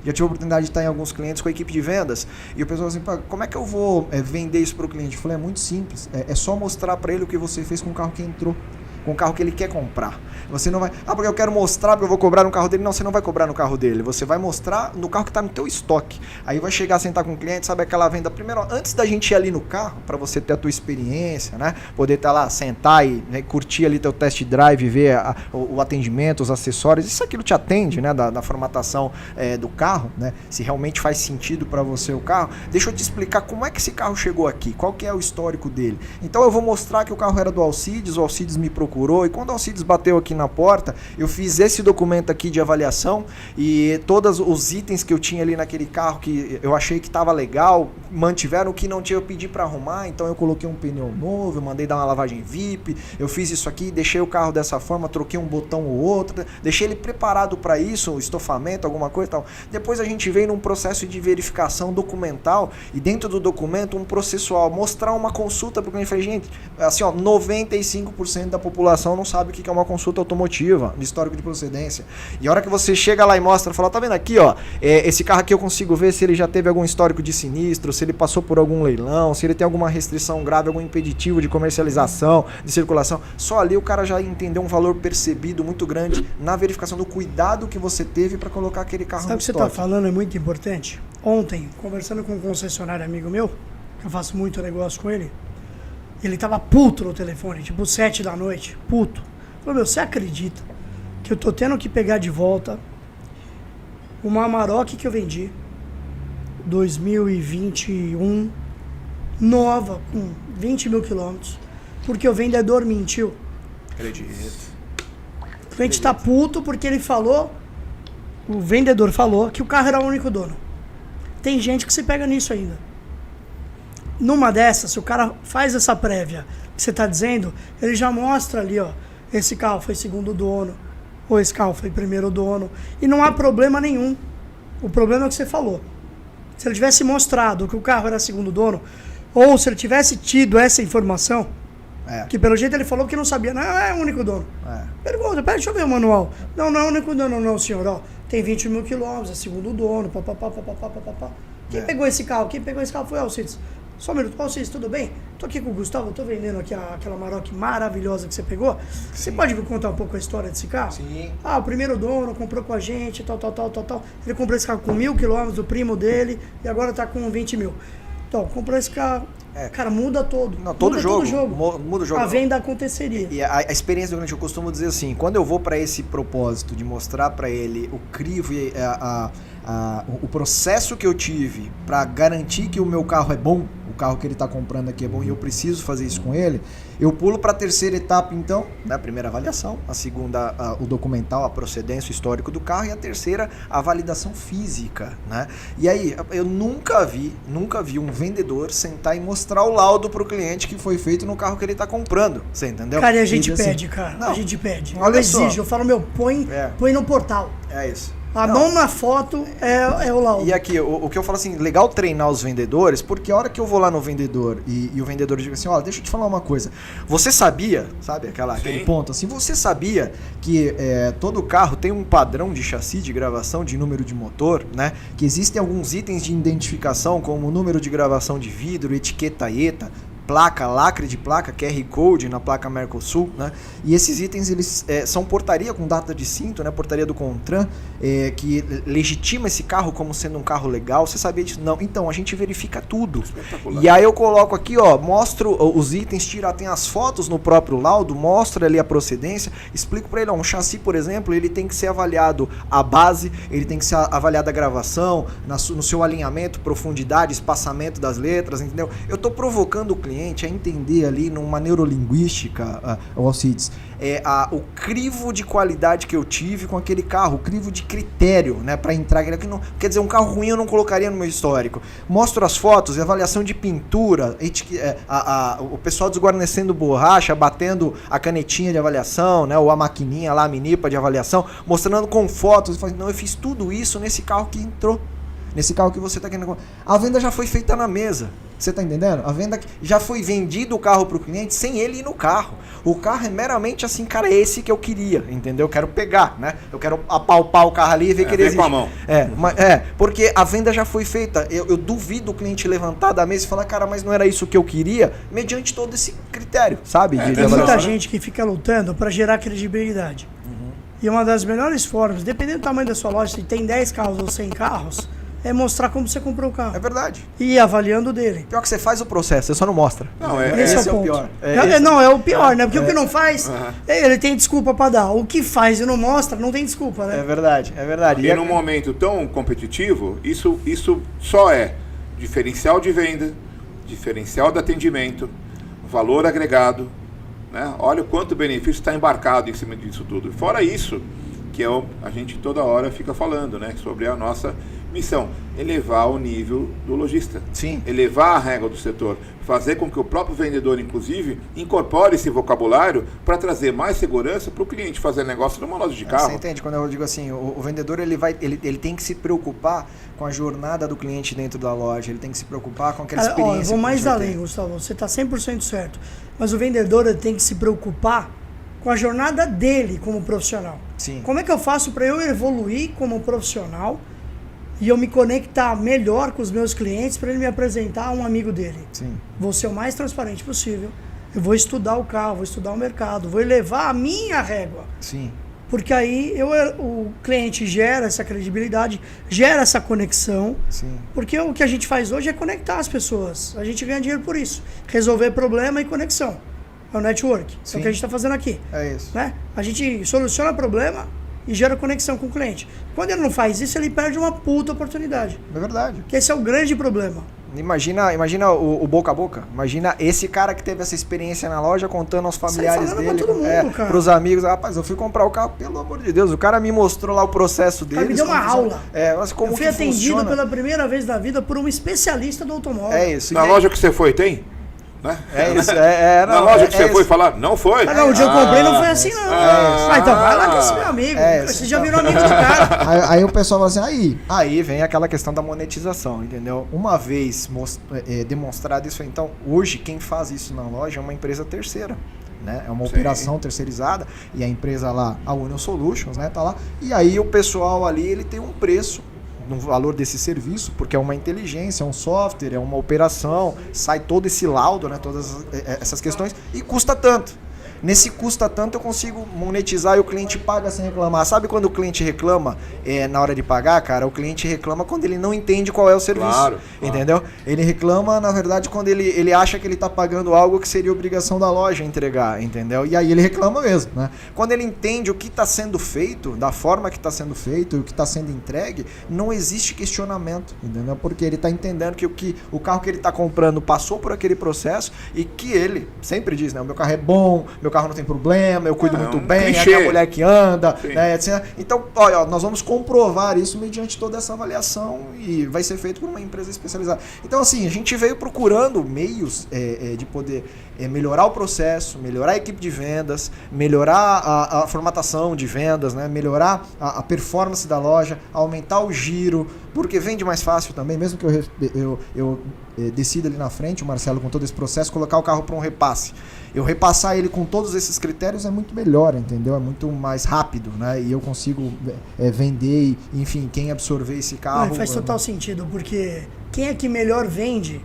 Speaker 3: já tive a oportunidade de estar em alguns clientes com a equipe de vendas, e o pessoal assim, como é que eu vou vender isso para o cliente? Eu falei, é muito simples, é só mostrar para ele o que você fez com o carro que entrou, com o carro que ele quer comprar. Você não vai, porque eu quero mostrar, porque eu vou cobrar no carro dele. Não, você não vai cobrar no carro dele, você vai mostrar no carro que está no teu estoque. Aí vai chegar, sentar com o cliente, sabe aquela venda, primeiro, antes da gente ir ali no carro, para você ter a tua experiência, né, poder estar lá, sentar e curtir ali teu test drive, ver o atendimento, os acessórios, isso aquilo te atende, né, da formatação do carro, né, se realmente faz sentido para você o carro. Deixa eu te explicar como é que esse carro chegou aqui, qual que é o histórico dele. Então eu vou mostrar que o carro era do Alcides, o Alcides me procurou, e quando o Alcides bateu aqui na porta, eu fiz esse documento aqui de avaliação e todos os itens que eu tinha ali naquele carro que eu achei que estava legal, mantiveram. O que não tinha eu pedi para arrumar, então eu coloquei um pneu novo, eu mandei dar uma lavagem VIP, eu fiz isso aqui, deixei o carro dessa forma, troquei um botão ou outro, deixei ele preparado para isso, um estofamento, alguma coisa e tal. Depois a gente veio num processo de verificação documental e dentro do documento um processual, mostrar uma consulta para o cliente. Falei, gente, assim, 95% da população não sabe o que é uma consulta automotiva, de histórico de procedência. E a hora que você chega lá e mostra, fala, tá vendo aqui, esse carro aqui eu consigo ver se ele já teve algum histórico de sinistro, se ele passou por algum leilão, se ele tem alguma restrição grave, algum impeditivo de comercialização, de circulação. Só ali o cara já entendeu um valor percebido muito grande na verificação do cuidado que você teve para colocar aquele carro no estoque.
Speaker 1: Sabe o que você está falando é muito importante? Ontem, conversando com um concessionário amigo meu, que eu faço muito negócio com ele, ele tava puto no telefone, tipo 7 da noite, puto. Falei, você acredita que eu tô tendo que pegar de volta uma Amarok que eu vendi 2021, nova, com 20 mil quilômetros, porque o vendedor mentiu?
Speaker 3: Acredito.
Speaker 1: O cliente tá puto porque ele falou, o vendedor falou que o carro era o único dono. Tem gente que se pega nisso ainda. Numa dessas, se o cara faz essa prévia que você tá dizendo, ele já mostra ali, esse carro foi segundo dono, ou esse carro foi primeiro dono, e não há problema nenhum. O problema é o que você falou. Se ele tivesse mostrado que o carro era segundo dono, ou se ele tivesse tido essa informação, que pelo jeito ele falou que não sabia, não é o único dono. Pergunta, deixa eu ver o manual. Não é o único dono, não, senhor. Tem 20 mil quilômetros, é segundo dono, papapá. Quem pegou esse carro? Quem pegou esse carro foi o Alcides. Só um minuto, Alcides, tudo bem? Tô aqui com o Gustavo, tô vendendo aqui aquela Amarok maravilhosa que você pegou. Sim. Você pode me contar um pouco a história desse carro?
Speaker 3: Sim.
Speaker 1: O primeiro dono comprou com a gente, tal. Ele comprou esse carro com 1.000 quilômetros, o primo dele, e agora tá com 20 mil. Então, comprou esse carro. Cara, muda todo.
Speaker 3: Não, todo jogo. Muda o jogo.
Speaker 1: A venda aconteceria.
Speaker 3: E a experiência do cliente, eu costumo dizer assim, quando eu vou para esse propósito de mostrar para ele o crivo e o processo que eu tive para garantir que o meu carro é bom, o carro que ele está comprando aqui é bom e eu preciso fazer isso com ele, eu pulo para a terceira etapa então, a primeira avaliação, a segunda o documental, a procedência, o histórico do carro, e a terceira a validação física, né? E aí, eu nunca vi um vendedor sentar e mostrar o laudo para o cliente que foi feito no carro que ele está comprando, você entendeu?
Speaker 1: Cara, e a gente pede, cara, a gente pede. Eu exijo, eu falo, põe no portal.
Speaker 3: É isso.
Speaker 1: A mão na foto é o laudo.
Speaker 3: E aqui, o que eu falo assim, legal treinar os vendedores, porque a hora que eu vou lá no vendedor e o vendedor diz assim, deixa eu te falar uma coisa. Você sabia, sabe, aquele ponto assim, você sabia que todo carro tem um padrão de chassi, de gravação, de número de motor, né? Que existem alguns itens de identificação, como o número de gravação de vidro, etiqueta ETA, placa, lacre de placa, QR Code na placa Mercosul, né? E esses itens, eles são portaria com data de cinto, né? Portaria do CONTRAN, que legitima esse carro como sendo um carro legal. Você sabia disso? Não. Então, a gente verifica tudo. E aí eu coloco aqui, mostro os itens, tem as fotos no próprio laudo, mostro ali a procedência, explico para ele, um chassi, por exemplo, ele tem que ser avaliado a base, ele tem que ser avaliado a gravação, no seu alinhamento, profundidade, espaçamento das letras, entendeu? Eu tô provocando o cliente a entender ali numa neurolinguística, Alcides, o crivo de qualidade que eu tive com aquele carro, o crivo de critério, né, para entrar. Quer dizer, um carro ruim eu não colocaria no meu histórico. Mostro as fotos, avaliação de pintura, o pessoal desguarnecendo borracha, batendo a canetinha de avaliação, né, ou a maquininha lá, a minipa de avaliação, mostrando com fotos. Eu fiz tudo isso nesse carro que entrou. Nesse carro que você está querendo. A venda já foi feita na mesa. Você está entendendo? A venda já foi vendido o carro para o cliente sem ele ir no carro. O carro é meramente assim, cara, é esse que eu queria, entendeu? Eu quero pegar, né? Eu quero apalpar o carro ali e ver que ele existe. Com a mão. Porque a venda já foi feita. Eu duvido o cliente levantar da mesa e falar, cara, mas não era isso que eu queria, mediante todo esse critério, sabe?
Speaker 1: Tem muita gente que fica lutando para gerar credibilidade. E uma das melhores formas, dependendo do tamanho da sua loja, se tem 10 carros ou 100 carros, é mostrar como você comprou o carro.
Speaker 3: É verdade.
Speaker 1: E ir avaliando dele.
Speaker 3: Pior que você faz o processo, você só não mostra.
Speaker 1: Não, esse é o pior. É o pior, né? Porque o que não faz, ele tem desculpa para dar. O que faz e não mostra, não tem desculpa, né?
Speaker 3: É verdade, é verdade.
Speaker 2: E num momento tão competitivo, isso só é diferencial de venda, diferencial de atendimento, valor agregado, né? Olha o quanto benefício está embarcado em cima disso tudo. Fora isso, que a gente toda hora fica falando, né? Sobre a nossa missão, elevar o nível do lojista.
Speaker 3: Sim.
Speaker 2: Elevar a régua do setor, fazer com que o próprio vendedor, inclusive, incorpore esse vocabulário para trazer mais segurança para o cliente fazer negócio numa loja de carro.
Speaker 3: Você entende? Quando eu digo assim, o vendedor ele tem que se preocupar com a jornada do cliente dentro da loja, ele tem que se preocupar com aquela experiência.
Speaker 1: Eu vou mais além, Gustavo, você está 100% certo, mas o vendedor ele tem que se preocupar com a jornada dele como profissional.
Speaker 3: Sim.
Speaker 1: Como é que eu faço para eu evoluir como profissional e eu me conectar melhor com os meus clientes para ele me apresentar a um amigo dele?
Speaker 3: Sim.
Speaker 1: Vou ser o mais transparente possível. Eu vou estudar o carro, vou estudar o mercado, vou elevar a minha régua.
Speaker 3: Sim.
Speaker 1: Porque aí o cliente gera essa credibilidade, gera essa conexão.
Speaker 3: Sim.
Speaker 1: Porque o que a gente faz hoje é conectar as pessoas. A gente ganha dinheiro por isso. Resolver problema e conexão. É o network.
Speaker 3: Sim.
Speaker 1: É o que a gente está fazendo aqui.
Speaker 3: É isso.
Speaker 1: Né? A gente soluciona problema e gera conexão com o cliente. Quando ele não faz isso, ele perde uma puta oportunidade.
Speaker 3: É verdade.
Speaker 1: Que esse é o grande problema.
Speaker 3: Imagina o boca a boca. Imagina esse cara que teve essa experiência na loja contando aos familiares dele,
Speaker 1: pra todo mundo,
Speaker 3: pros amigos. Rapaz, eu fui comprar o carro, pelo amor de Deus. O cara me mostrou lá o processo dele.
Speaker 1: Me deu uma aula.
Speaker 3: Mas como
Speaker 1: eu fui atendido pela primeira vez na vida por um especialista do automóvel.
Speaker 3: É isso.
Speaker 2: Na loja que você foi, tem? Né?
Speaker 3: É isso.
Speaker 2: Na loja que você foi falar, não foi?
Speaker 1: Não, o dia eu comprei não foi assim, não. Então vai lá com esse meu amigo. Você já virou amigo do cara.
Speaker 3: Aí o pessoal fala assim, aí vem aquela questão da monetização, entendeu? Uma vez demonstrado isso, então hoje quem faz isso na loja é uma empresa terceira. Né? É uma operação terceirizada e a empresa lá, a Union Solutions, né, tá lá. E aí o pessoal ali, ele tem um preço no valor desse serviço, porque é uma inteligência, é um software, é uma operação, sai todo esse laudo, né, todas essas questões, e custa tanto. Nesse custa tanto eu consigo monetizar e o cliente paga sem reclamar. Sabe quando o cliente reclama na hora de pagar, cara? O cliente reclama quando ele não entende qual é o serviço. Claro. Entendeu? Ele reclama, na verdade, quando ele acha que ele está pagando algo que seria obrigação da loja entregar, entendeu? E aí ele reclama mesmo, né? Quando ele entende o que está sendo feito, da forma que está sendo feito, o que está sendo entregue, não existe questionamento, entendeu? Porque ele está entendendo que o carro que ele está comprando passou por aquele processo e que ele sempre diz, né? O meu carro é bom, meu carro não tem problema, eu cuido muito bem, é a minha mulher que anda, né, etc. Então, olha, nós vamos comprovar isso mediante toda essa avaliação e vai ser feito por uma empresa especializada. Então, assim, a gente veio procurando meios de poder melhorar o processo, melhorar a equipe de vendas, melhorar a formatação de vendas, né, melhorar a performance da loja, aumentar o giro, porque vende mais fácil também, mesmo que eu decida ali na frente, o Marcelo, com todo esse processo, colocar o carro para um repasse. Eu repassar ele com todos esses critérios é muito melhor, entendeu? É muito mais rápido, né? E eu consigo vender, e, enfim, quem absorver esse carro...
Speaker 1: Faz total sentido, porque quem é que melhor vende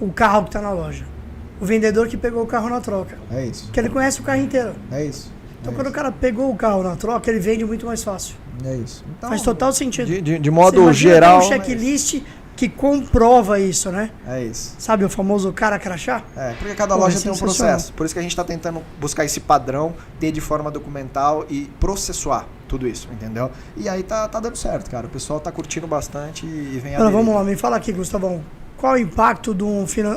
Speaker 1: o carro que está na loja? O vendedor que pegou o carro na troca.
Speaker 3: É isso.
Speaker 1: Porque ele conhece o carro inteiro.
Speaker 3: É isso.
Speaker 1: Então, quando o cara pegou o carro na troca, ele vende muito mais fácil.
Speaker 3: É isso. Então,
Speaker 1: faz total sentido.
Speaker 3: De modo geral...
Speaker 1: Tem um checklist que comprova isso, né?
Speaker 3: É isso.
Speaker 1: Sabe o famoso cara crachá?
Speaker 3: Porque cada loja tem um processo. Por isso que a gente está tentando buscar esse padrão, ter de forma documental e processuar tudo isso, entendeu? E aí tá dando certo, cara. O pessoal tá curtindo bastante e vem
Speaker 1: a vamos lá, me fala aqui, Gustavão. Qual o impacto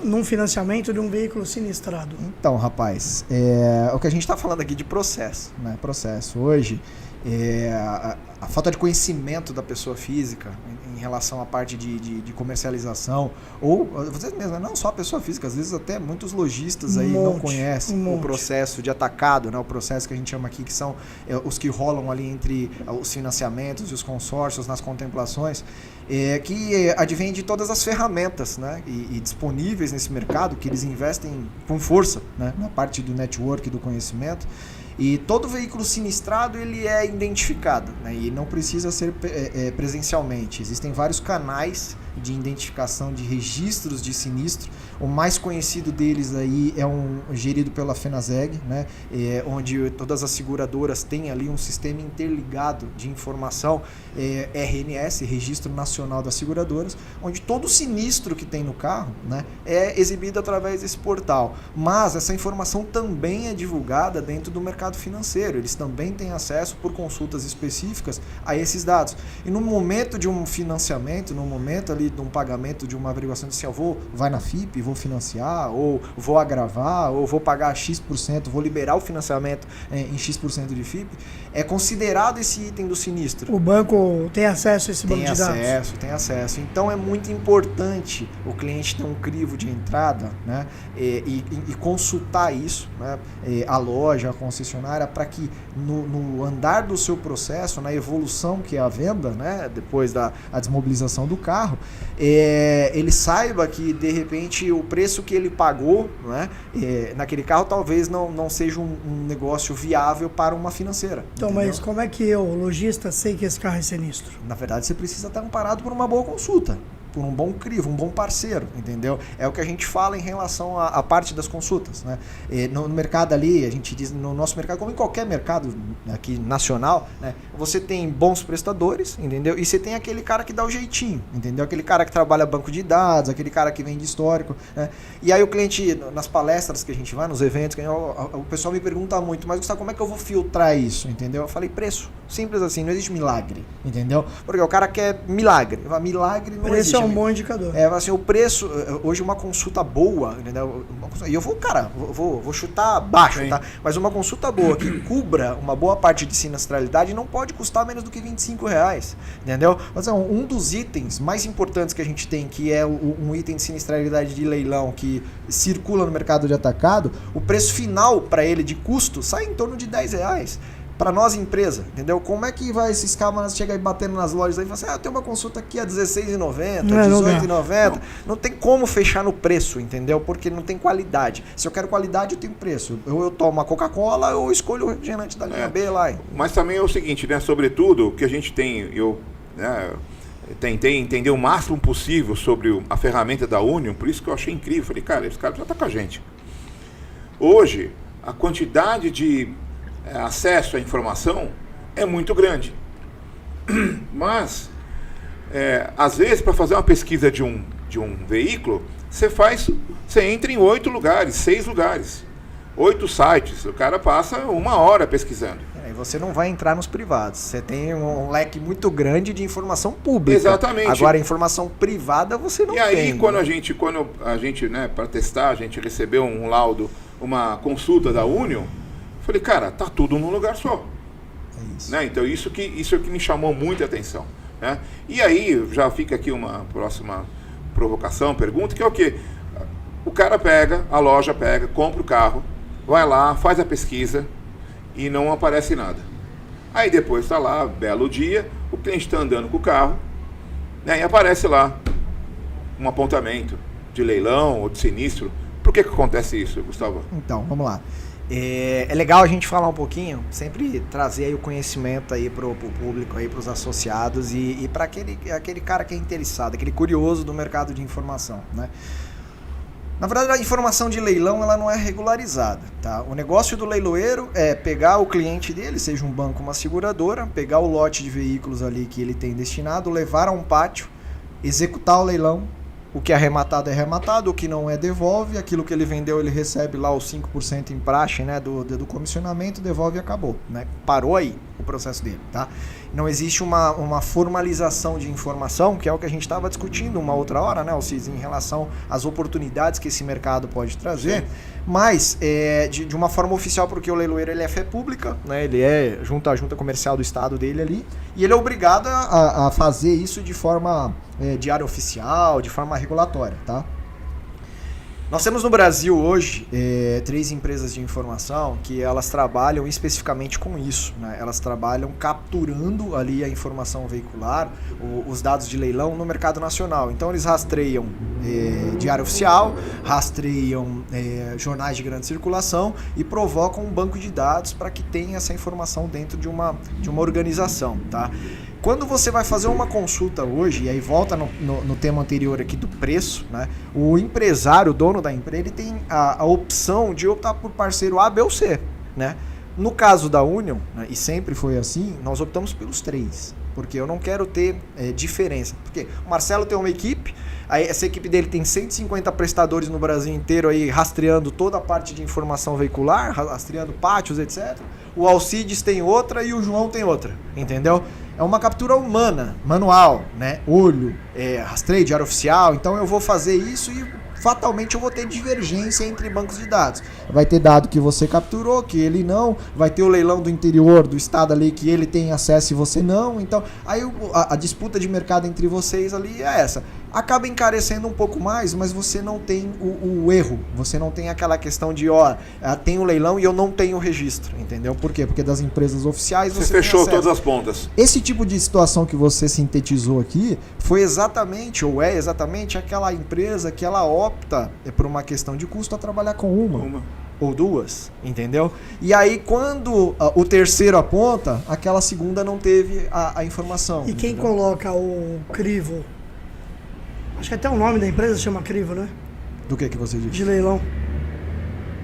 Speaker 1: num financiamento de um veículo sinistrado?
Speaker 3: Então, rapaz, o que a gente está falando aqui de processo, né? Processo. Hoje, a falta de conhecimento da pessoa física em relação à parte de comercialização, ou vocês mesmos, não só a pessoa física, às vezes até muitos lojistas aí não conhecem o processo de atacado, né? O processo que a gente chama aqui, que são os que rolam ali entre os financiamentos e os consórcios nas contemplações, que advém de todas as ferramentas, né? E disponíveis nesse mercado, que eles investem com força, né? Na parte do network, do conhecimento. E todo veículo sinistrado ele é identificado, né? E não precisa ser presencialmente. Existem vários canais de identificação de registros de sinistro. O mais conhecido deles aí é gerido pela FENASEG, né? Onde todas as seguradoras têm ali um sistema interligado de informação, RNS, Registro Nacional das Seguradoras, onde todo sinistro que tem no carro, né, é exibido através desse portal. Mas essa informação também é divulgada dentro do mercado financeiro. Eles também têm acesso por consultas específicas a esses dados. E no momento de um financiamento, no momento ali de um pagamento, de uma averiguação de assim, vai na FIP, vou financiar, ou vou agravar, ou vou pagar X%, vou liberar o financiamento em X% de FIP, é considerado esse item do sinistro.
Speaker 1: O banco tem acesso a esse banco de dados?
Speaker 3: Tem acesso. Então é muito importante o cliente ter um crivo de entrada, né, e consultar isso, né, a loja, a concessionária, para que no andar do seu processo, na evolução que é a venda, né, depois da desmobilização do carro, ele saiba que de repente o preço que ele pagou, né, naquele carro talvez não seja um negócio viável para uma financeira.
Speaker 1: Então, entendeu? Mas como é que eu, lojista, sei que esse carro é sinistro?
Speaker 3: Na verdade, você precisa estar amparado por uma boa consulta, por um bom crivo, um bom parceiro, entendeu? É o que a gente fala em relação à parte das consultas, né? No mercado ali, a gente diz, no nosso mercado, como em qualquer mercado aqui nacional, né? Você tem bons prestadores, entendeu? E você tem aquele cara que dá o jeitinho, entendeu? Aquele cara que trabalha banco de dados, aquele cara que vende histórico, né? E aí o cliente, nas palestras que a gente vai, nos eventos, o pessoal me pergunta muito, mas Gustavo, como é que eu vou filtrar isso, entendeu? Eu falei, preço. Simples assim, não existe milagre, entendeu? Porque o cara quer milagre. Milagre não existe.
Speaker 1: É um bom indicador.
Speaker 3: Assim, o preço, hoje uma consulta boa, entendeu? E eu vou chutar baixo, sim, tá? Mas uma consulta boa que cubra uma boa parte de sinistralidade não pode custar menos do que R$25, entendeu? Mas um dos itens mais importantes que a gente tem, que é um item de sinistralidade de leilão que circula no mercado de atacado, o preço final para ele de custo sai em torno de R$10. Para nós, empresa, entendeu? Como é que vai esses caras chegar aí batendo nas lojas aí e falar assim, eu tenho uma consulta aqui a R$16,90, R$18,90. Não tem como fechar no preço, entendeu? Porque não tem qualidade. Se eu quero qualidade, eu tenho preço. Eu tomo uma Coca-Cola ou escolho o refrigerante da linha B lá.
Speaker 2: Mas também é o seguinte, né? Sobretudo, o que a gente tem, tentei entender o máximo possível sobre a ferramenta da Union, por isso que eu achei incrível. Falei, cara, esse cara já está com a gente. Hoje, a quantidade de acesso à informação é muito grande. Mas, às vezes, para fazer uma pesquisa de um veículo, você entra em 8 lugares, 6 lugares, 8 sites. O cara passa 1 hora pesquisando.
Speaker 3: E você não vai entrar nos privados. Você tem um leque muito grande de informação pública.
Speaker 2: Exatamente.
Speaker 3: Agora, informação privada você não tem.
Speaker 2: E aí, quando a gente, né, para testar, a gente recebeu um laudo uma consulta da Union, eu falei, cara, tá tudo num lugar só. É isso. Né? Então isso que me chamou muita atenção. Né? E aí já fica aqui uma próxima provocação, pergunta, que é o quê? O cara pega, a loja pega, compra o carro, vai lá, faz a pesquisa e não aparece nada. Aí depois está lá, belo dia, o cliente está andando com o carro, né, e aparece lá um apontamento de leilão ou de sinistro. Por que acontece isso, Gustavo?
Speaker 3: Então, vamos lá. É legal a gente falar um pouquinho, sempre trazer aí o conhecimento aí pro público, aí pros associados e para aquele cara que é interessado, aquele curioso do mercado de informação, né? Na verdade, a informação de leilão ela não é regularizada, tá? O negócio do leiloeiro é pegar o cliente dele, seja um banco, uma seguradora, pegar o lote de veículos ali que ele tem destinado, levar a um pátio, executar o leilão. O que é arrematado é arrematado, o que não é devolve, aquilo que ele vendeu ele recebe lá os 5% em praxe, né, do comissionamento, devolve e acabou, né? Parou aí o processo dele, tá? Não existe uma formalização de informação, que é o que a gente estava discutindo uma outra hora, né, Alcides, em relação às oportunidades que esse mercado pode trazer, mas de uma forma oficial, porque o leiloeiro ele é fé pública, né, ele é junto à junta comercial do estado dele ali, e ele é obrigado a fazer isso de forma diária oficial, de forma regulatória, tá? Nós temos no Brasil hoje 3 empresas de informação que elas trabalham especificamente com isso, né? Elas trabalham capturando ali a informação veicular, os dados de leilão no mercado nacional. Então eles rastreiam diário oficial, rastreiam jornais de grande circulação e provocam um banco de dados para que tenha essa informação dentro de uma organização, tá? Quando você vai fazer uma consulta hoje, e aí volta no tema anterior aqui do preço, né? O empresário, o dono da empresa, ele tem a opção de optar por parceiro A, B ou C, né? No caso da Union, né, e sempre foi assim, nós optamos pelos 3, porque eu não quero ter diferença. Porque o Marcelo tem uma equipe, aí essa equipe dele tem 150 prestadores no Brasil inteiro aí rastreando toda a parte de informação veicular, rastreando pátios, etc. O Alcides tem outra e o João tem outra, entendeu? É uma captura humana, manual, né? Olho, rastreio, diário oficial. Então eu vou fazer isso e fatalmente eu vou ter divergência entre bancos de dados. Vai ter dado que você capturou, que ele não. Vai ter o leilão do interior do estado ali que ele tem acesso e você não. Então aí a disputa de mercado entre vocês ali é essa. Acaba encarecendo um pouco mais, mas você não tem o erro. Você não tem aquela questão de, tem o leilão e eu não tenho o registro, entendeu? Por quê? Porque das empresas oficiais
Speaker 2: você fechou todas as pontas.
Speaker 3: Esse tipo de situação que você sintetizou aqui foi exatamente, ou é exatamente, aquela empresa que ela opta por uma questão de custo a trabalhar com uma. Ou 2, entendeu? E aí quando o terceiro aponta, aquela segunda não teve a informação.
Speaker 1: E quem coloca o crivo... Acho que até o nome da empresa chama crivo, né?
Speaker 3: Do que você disse?
Speaker 1: De leilão.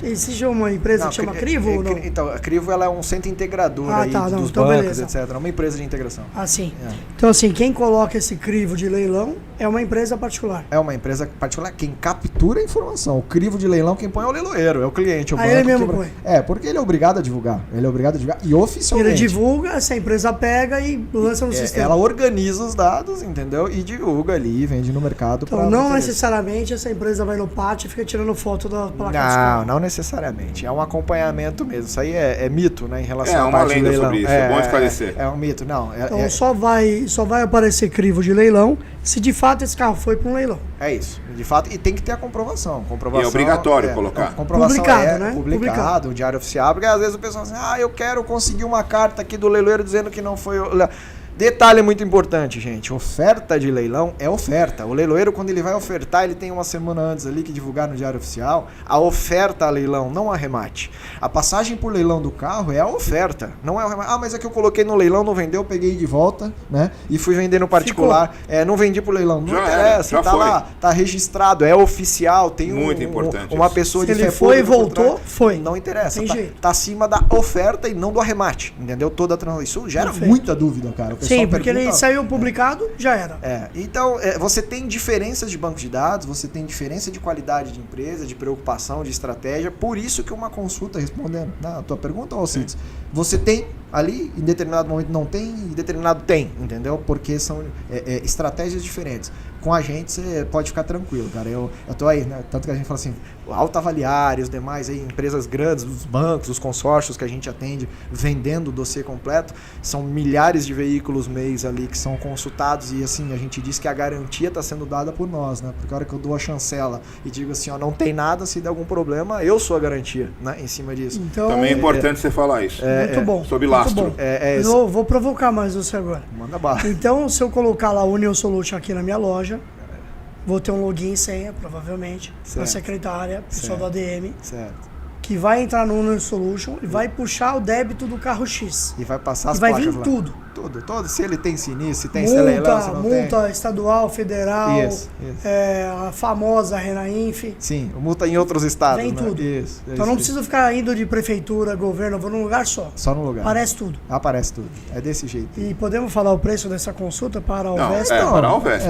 Speaker 1: Existe uma empresa que chama Crivo ou não?
Speaker 3: Então, a Crivo ela é um centro integrador dos
Speaker 1: então
Speaker 3: bancos,
Speaker 1: beleza.
Speaker 3: etc. É uma empresa de integração.
Speaker 1: Ah, sim. Então, assim, quem coloca esse crivo de leilão é uma empresa particular.
Speaker 3: É uma empresa particular. Quem captura a informação. O crivo de leilão, quem põe é o leiloeiro, é o cliente. O banco
Speaker 1: ele mesmo põe.
Speaker 3: Porque ele é obrigado a divulgar. Ele é obrigado a divulgar. E oficialmente.
Speaker 1: Ele divulga, essa empresa pega e lança no sistema.
Speaker 3: Ela organiza os dados, entendeu? E divulga ali, vende no mercado.
Speaker 1: Então, não necessariamente essa empresa vai no pátio e fica tirando foto da placa.
Speaker 3: Não necessariamente. É um acompanhamento mesmo. Isso aí é mito, né? Em relação
Speaker 2: à parte de leilão. Sobre isso. É bom esclarecer.
Speaker 3: É um mito. Não.
Speaker 1: Então só vai aparecer crivo de leilão se de fato esse carro foi para um leilão.
Speaker 3: É isso. De fato. E tem que ter a comprovação.
Speaker 2: E é obrigatório colocar.
Speaker 1: Publicado, né?
Speaker 3: Publicado, o diário oficial. Porque às vezes o pessoal diz eu quero conseguir uma carta aqui do leiloeiro dizendo que não foi... Detalhe muito importante, gente. Oferta de leilão é oferta. O leiloeiro, quando ele vai ofertar, ele tem uma semana antes ali que divulgar no diário oficial a oferta a leilão, não a remate. A passagem por leilão do carro é a oferta, não é o remate. Mas é que eu coloquei no leilão, não vendeu, peguei de volta, né? E fui vender no particular. Não vendi pro leilão. Não interessa, tá lá, tá registrado, é oficial, tem
Speaker 2: muito importante
Speaker 3: uma pessoa de fé
Speaker 1: pública. Se ele foi e voltou, foi.
Speaker 3: Não interessa, tá acima da oferta e não do arremate, entendeu? Toda a transação. Isso gera muita dúvida, cara.
Speaker 1: Sim, porque ele saiu publicado, já era.
Speaker 3: Então, você tem diferenças de banco de dados, você tem diferença de qualidade de empresa, de preocupação, de estratégia. Por isso que uma consulta, respondendo a tua pergunta, Alcides, você tem Ali, em determinado momento não tem, em determinado tem, entendeu? Porque são estratégias diferentes. Com a gente, você pode ficar tranquilo, cara. Eu tô aí, né? Tanto que a gente fala assim, Alta Avaliar e os demais aí, empresas grandes, os bancos, os consórcios que a gente atende, vendendo o dossiê completo, são milhares de veículos mês ali que são consultados e assim, a gente diz que a garantia está sendo dada por nós, né? Porque a hora que eu dou a chancela e digo assim, ó, não tem nada, se der algum problema, eu sou a garantia, né? Em cima disso.
Speaker 2: Então, também é importante você falar isso.
Speaker 1: Muito bom.
Speaker 2: Sob lastro.
Speaker 1: Eu vou provocar mais você agora.
Speaker 3: Manda bala.
Speaker 1: Então, se eu colocar lá Union Solution aqui na minha loja, vou ter um login e senha, provavelmente, para a secretária, pessoal do ADM, que vai entrar no Union Solution e vai puxar o débito do carro X.
Speaker 3: E vai passar as
Speaker 1: placas lá.
Speaker 3: Vai
Speaker 1: vir tudo.
Speaker 3: Tudo. Se ele tem sinistro, se tem
Speaker 1: multa, se não multa tem. Estadual, federal,
Speaker 3: isso.
Speaker 1: A famosa Renainf.
Speaker 3: Sim, multa em outros estados.
Speaker 1: Vem tudo. Então não preciso ficar indo de prefeitura, governo, eu vou num lugar só.
Speaker 3: Só num lugar.
Speaker 1: Aparece tudo.
Speaker 3: Aparece tudo. É desse jeito.
Speaker 1: E podemos falar o preço dessa consulta para o Alvesp?
Speaker 2: Para o Alvesp.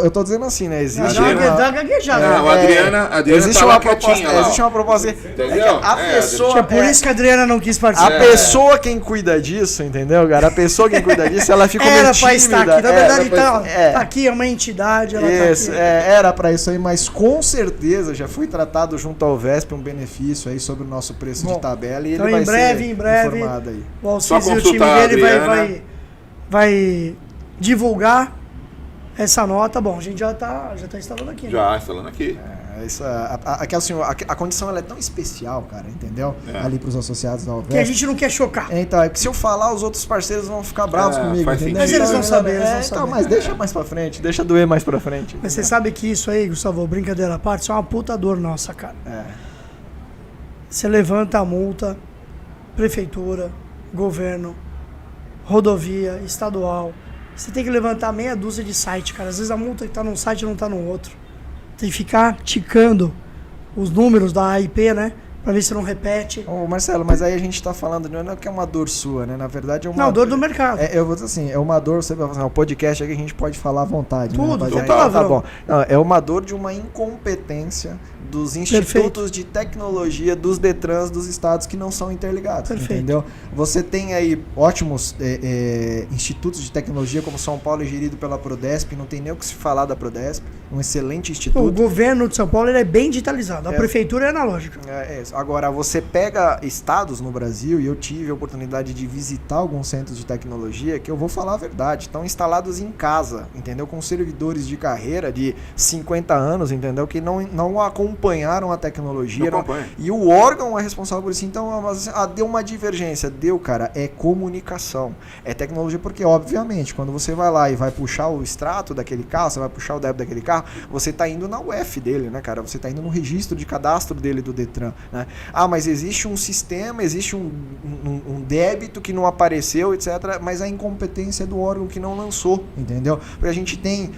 Speaker 3: Eu tô dizendo assim, né? Existe
Speaker 1: dá gaguejada.
Speaker 2: A Adriana
Speaker 3: existe
Speaker 2: tá
Speaker 3: uma proposta. Existe uma proposta.
Speaker 2: Entendeu?
Speaker 3: A pessoa.
Speaker 1: Por isso que a Adriana não quis participar.
Speaker 3: A pessoa quem cuida disso, entendeu, cara? A pessoa quem cuida disso, ela ficou meio tímida.
Speaker 1: Era pra estar aqui. Na verdade, tá aqui, é uma entidade. Ela
Speaker 3: isso,
Speaker 1: tá aqui.
Speaker 3: Era pra isso aí, mas com certeza já foi tratado junto ao VESP um benefício aí sobre o nosso preço de tabela e
Speaker 1: então
Speaker 3: ele vai
Speaker 1: ser
Speaker 3: informado aí.
Speaker 1: O Alcides e o time dele vai divulgar essa nota. Bom, a gente já tá instalando aqui.
Speaker 2: Já instalando aqui.
Speaker 3: A condição ela é tão especial, cara, entendeu? Ali pros associados da Alvesp.
Speaker 1: Que a gente não quer chocar.
Speaker 3: Então, é que se eu falar, os outros parceiros vão ficar bravos comigo, entendeu?
Speaker 1: Mas eles vão saber,
Speaker 3: mas deixa mais pra frente, deixa doer mais pra frente.
Speaker 1: Mas você sabe que isso aí, Gustavo, brincadeira à parte, isso é uma puta dor nossa, cara. Você levanta a multa, prefeitura, governo, rodovia, estadual. Você tem que levantar meia dúzia de site, cara. Às vezes a multa que tá num site não tá no outro. Tem que ficar ticando os números da AIP, né? Pra ver se não repete.
Speaker 3: Ô, Marcelo, mas aí a gente tá falando, não é que é uma dor sua, né? Na verdade é uma...
Speaker 1: Não, dor do mercado.
Speaker 3: Eu vou dizer assim, é uma dor, você vai falar, o podcast aqui a gente pode falar à vontade.
Speaker 1: Tudo,
Speaker 3: né? Tá bom. Não, é uma dor de uma incompetência dos institutos de tecnologia, dos DETRANs, dos estados que não são interligados. Entendeu? Você tem aí ótimos institutos de tecnologia, como São Paulo é gerido pela Prodesp, não tem nem o que se falar da Prodesp, um excelente instituto.
Speaker 1: O governo de São Paulo ele é bem digitalizado, a prefeitura é analógica.
Speaker 3: Agora, você pega estados no Brasil, e eu tive a oportunidade de visitar alguns centros de tecnologia, que eu vou falar a verdade, estão instalados em casa, entendeu? Com servidores de carreira de 50 anos, entendeu? Que não acompanharam a tecnologia. E o órgão é responsável por isso. Então, deu uma divergência. Cara, é comunicação. É tecnologia, porque, obviamente, quando você vai lá e vai puxar o extrato daquele carro, você vai puxar o débito daquele carro, você está indo na UF dele, né, cara? Você está indo no registro de cadastro dele do DETRAN, né? Mas existe um sistema, existe um débito que não apareceu, etc. Mas a incompetência é do órgão que não lançou, entendeu? Porque a gente tem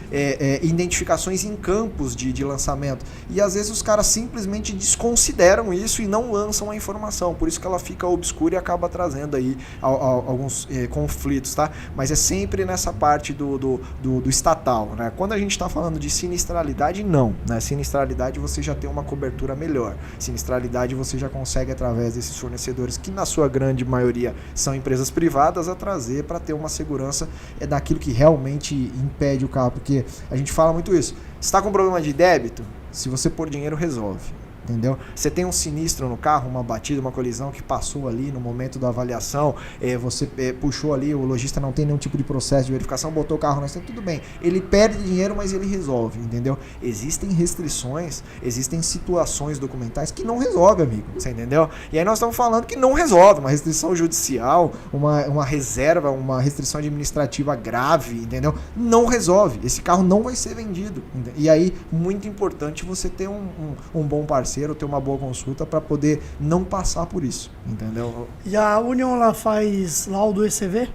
Speaker 3: identificações em campos de lançamento. E às vezes os caras simplesmente desconsideram isso e não lançam a informação. Por isso que ela fica obscura e acaba trazendo aí alguns conflitos, tá? Mas é sempre nessa parte do estatal, né? Quando a gente está falando de sinistralidade, não, né? Sinistralidade você já tem uma cobertura melhor. Sinistralidade você já consegue, através desses fornecedores, que na sua grande maioria são empresas privadas, a trazer para ter uma segurança daquilo que realmente impede o carro. Porque a gente fala muito isso. Se está com problema de débito, se você pôr dinheiro, resolve. Entendeu? Você tem um sinistro no carro, uma batida, uma colisão que passou ali no momento da avaliação, você puxou ali, o lojista não tem nenhum tipo de processo de verificação, botou o carro na estrada, tudo bem. Ele perde dinheiro, mas ele resolve, entendeu? Existem restrições, existem situações documentais que não resolve, amigo, você entendeu? E aí nós estamos falando que não resolve, uma restrição judicial, uma reserva, uma restrição administrativa grave, entendeu? Não resolve, esse carro não vai ser vendido, entendeu? E aí, muito importante você ter um bom parceiro, ter uma boa consulta para poder não passar por isso, entendeu?
Speaker 1: E a Union lá faz laudo ECV?